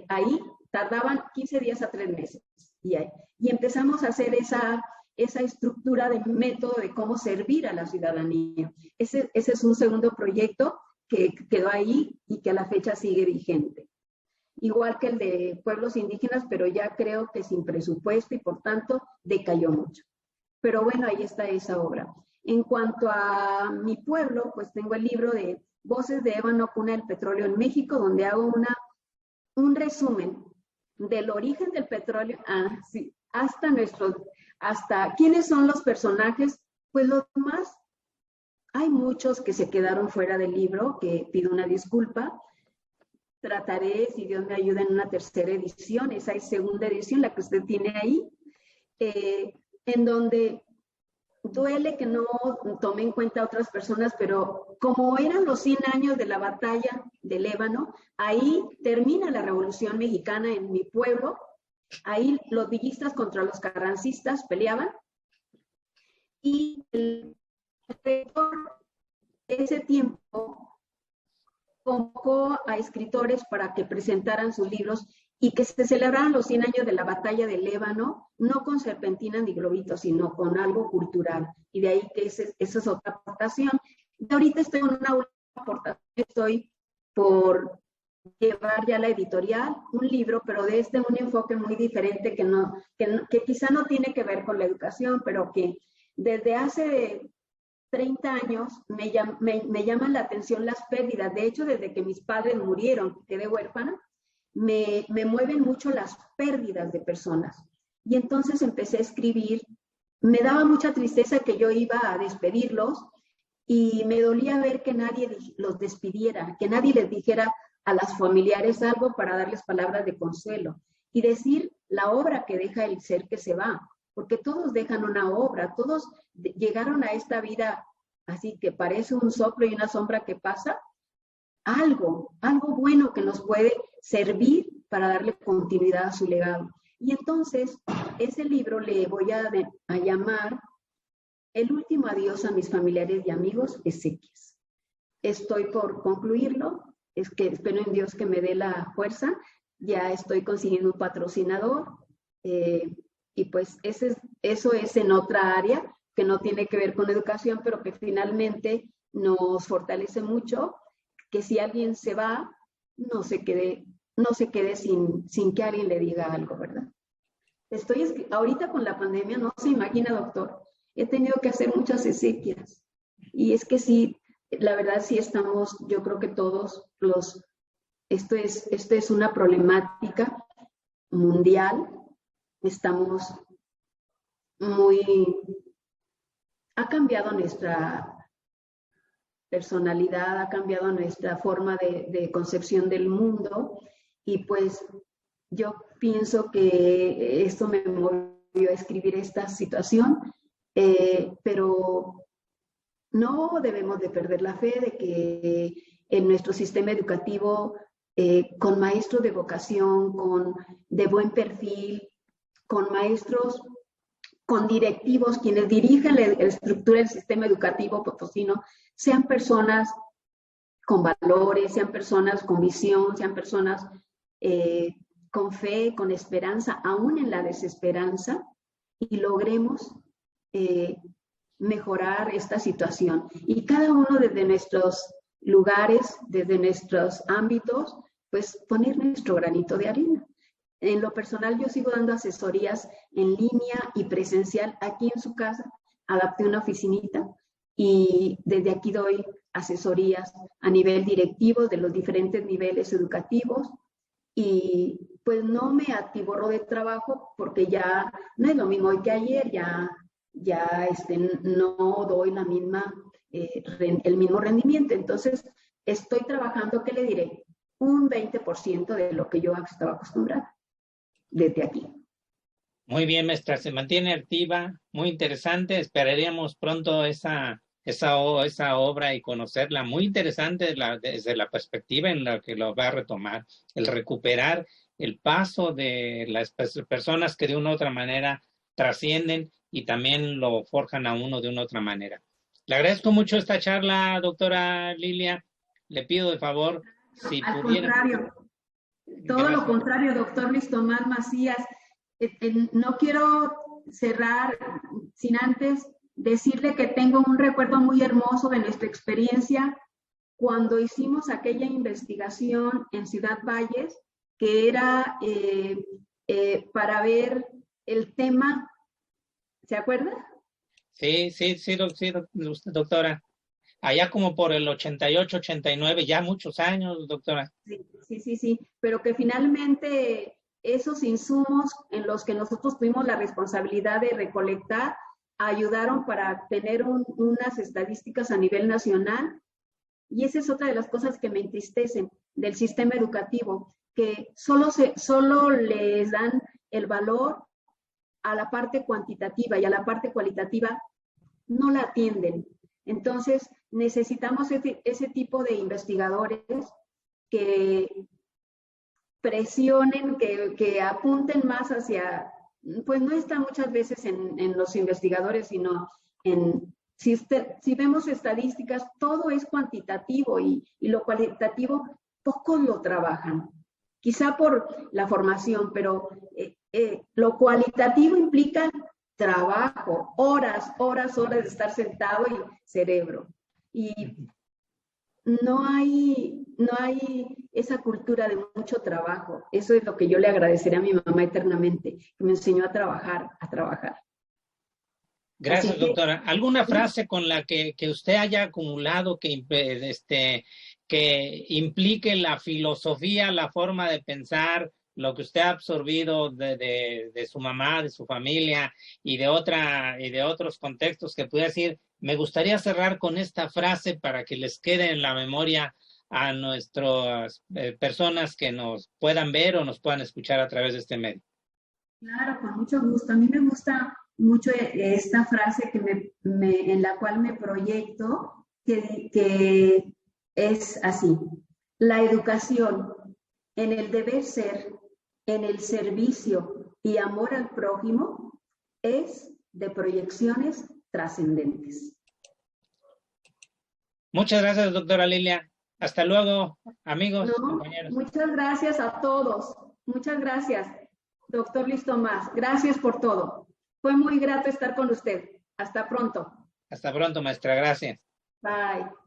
ahí tardaban 15 días a 3 meses. Y empezamos a hacer esa estructura de método de cómo servir a la ciudadanía. Ese es un segundo proyecto que quedó ahí y que a la fecha sigue vigente. Igual que el de pueblos indígenas, pero ya creo que sin presupuesto y por tanto decayó mucho. Pero bueno, ahí está esa obra. En cuanto a mi pueblo, pues tengo el libro de Voces de Ébano, Cuna del Petróleo en México, donde hago un resumen del origen del petróleo hasta quiénes son los personajes. Pues los más, hay muchos que se quedaron fuera del libro, que pido una disculpa. Trataré, si Dios me ayuda, en una 3ª edición, esa es 2ª edición, la que usted tiene ahí, en donde duele que no tome en cuenta a otras personas, pero como eran los 100 años de la batalla del Ébano, ahí termina la Revolución Mexicana en mi pueblo, ahí los villistas contra los carrancistas peleaban, y el rector de ese tiempo convocó a escritores para que presentaran sus libros y que se celebraran los 100 años de la batalla del Ébano, no con serpentinas ni globitos, sino con algo cultural. Y de ahí que esa es otra aportación. Y ahorita estoy en una última aportación, estoy por llevar ya la editorial, un libro, pero desde un enfoque muy diferente que quizá no tiene que ver con la educación, pero que desde hace 30 años me llaman la atención las pérdidas. De hecho, desde que mis padres murieron, quedé huérfana, me mueven mucho las pérdidas de personas. Y entonces empecé a escribir. Me daba mucha tristeza que yo iba a despedirlos y me dolía ver que nadie los despidiera, que nadie les dijera, a las familiares algo para darles palabras de consuelo y decir la obra que deja el ser que se va, porque todos dejan una obra, todos llegaron a esta vida así que parece un soplo y una sombra que pasa, algo bueno que nos puede servir para darle continuidad a su legado. Y entonces, ese libro le voy a llamar El último adiós a mis familiares y amigos, exequias. Estoy por concluirlo, es que espero en Dios que me dé la fuerza, ya estoy consiguiendo un patrocinador, y pues eso es en otra área que no tiene que ver con educación, pero que finalmente nos fortalece mucho, que si alguien se va, no se quede sin que alguien le diga algo, ¿verdad? Ahorita con la pandemia, no se imagina, doctor, he tenido que hacer muchas exequias. Y es que sí, la verdad sí estamos, yo creo que todos esto es una problemática mundial. Estamos ha cambiado nuestra personalidad, ha cambiado nuestra forma de concepción del mundo, y pues yo pienso que esto me movió a escribir esta situación, pero no debemos de perder la fe de que en nuestro sistema educativo, con maestros de vocación, de buen perfil, con maestros, con directivos, quienes dirigen la estructura del sistema educativo potosino, sean personas con valores, sean personas con visión, sean personas con fe, con esperanza, aún en la desesperanza, y logremos mejorar esta situación. Y cada uno desde nuestros lugares, desde nuestros ámbitos, pues poner nuestro granito de arena. En lo personal, yo sigo dando asesorías en línea y presencial aquí en su casa. Adapté una oficinita y desde aquí doy asesorías a nivel directivo de los diferentes niveles educativos, y pues no me atiborro de trabajo porque ya no es lo mismo hoy que ayer, ya no doy el mismo rendimiento. Entonces, estoy trabajando, ¿qué le diré? Un 20% de lo que yo estaba acostumbrada desde aquí. Muy bien, maestra, se mantiene activa, muy interesante. Esperaríamos pronto esa obra y conocerla. Muy interesante desde la perspectiva en la que lo va a retomar, el recuperar el paso de las personas que de una u otra manera trascienden y también lo forjan a uno de una otra manera. Le agradezco mucho esta charla, doctora Lilia. Le pido de favor, si pudiera. Contrario. Todo lo contrario, doctor Luis Tomás Macías. No quiero cerrar sin antes decirle que tengo un recuerdo muy hermoso de nuestra experiencia cuando hicimos aquella investigación en Ciudad Valles, que era para ver el tema. ¿Se acuerda? Sí, doctora. Allá como por el 88, 89, ya muchos años, doctora. Sí, pero que finalmente esos insumos en los que nosotros tuvimos la responsabilidad de recolectar ayudaron para tener unas estadísticas a nivel nacional. Y esa es otra de las cosas que me entristecen del sistema educativo, que solo les dan el valor a la parte cuantitativa y a la parte cualitativa no la atienden. Entonces, necesitamos ese tipo de investigadores que presionen, que apunten más hacia, pues no está muchas veces en los investigadores, sino si vemos estadísticas, todo es cuantitativo y lo cualitativo pocos lo trabajan. Quizá por la formación, pero lo cualitativo implica trabajo, horas de estar sentado y cerebro. Y no hay esa cultura de mucho trabajo. Eso es lo que yo le agradeceré a mi mamá eternamente, que me enseñó a trabajar. Gracias, doctora. ¿Alguna frase con la que usted haya acumulado que implique la filosofía, la forma de pensar, lo que usted ha absorbido de su mamá, de su familia y de otros contextos, que pudiera decir, me gustaría cerrar con esta frase para que les quede en la memoria a nuestras personas que nos puedan ver o nos puedan escuchar a través de este medio. Claro, con mucho gusto. A mí me gusta mucho esta frase en la cual me proyecto, que es así: la educación en el deber ser, en el servicio y amor al prójimo es de proyecciones trascendentes. Muchas gracias, doctora Lilia. Hasta luego, amigos, No, compañeros. muchas gracias a todos. Muchas gracias, doctor Luis Tomás. Gracias por todo. Fue muy grato estar con usted. Hasta pronto. Hasta pronto, maestra. Gracias. Bye.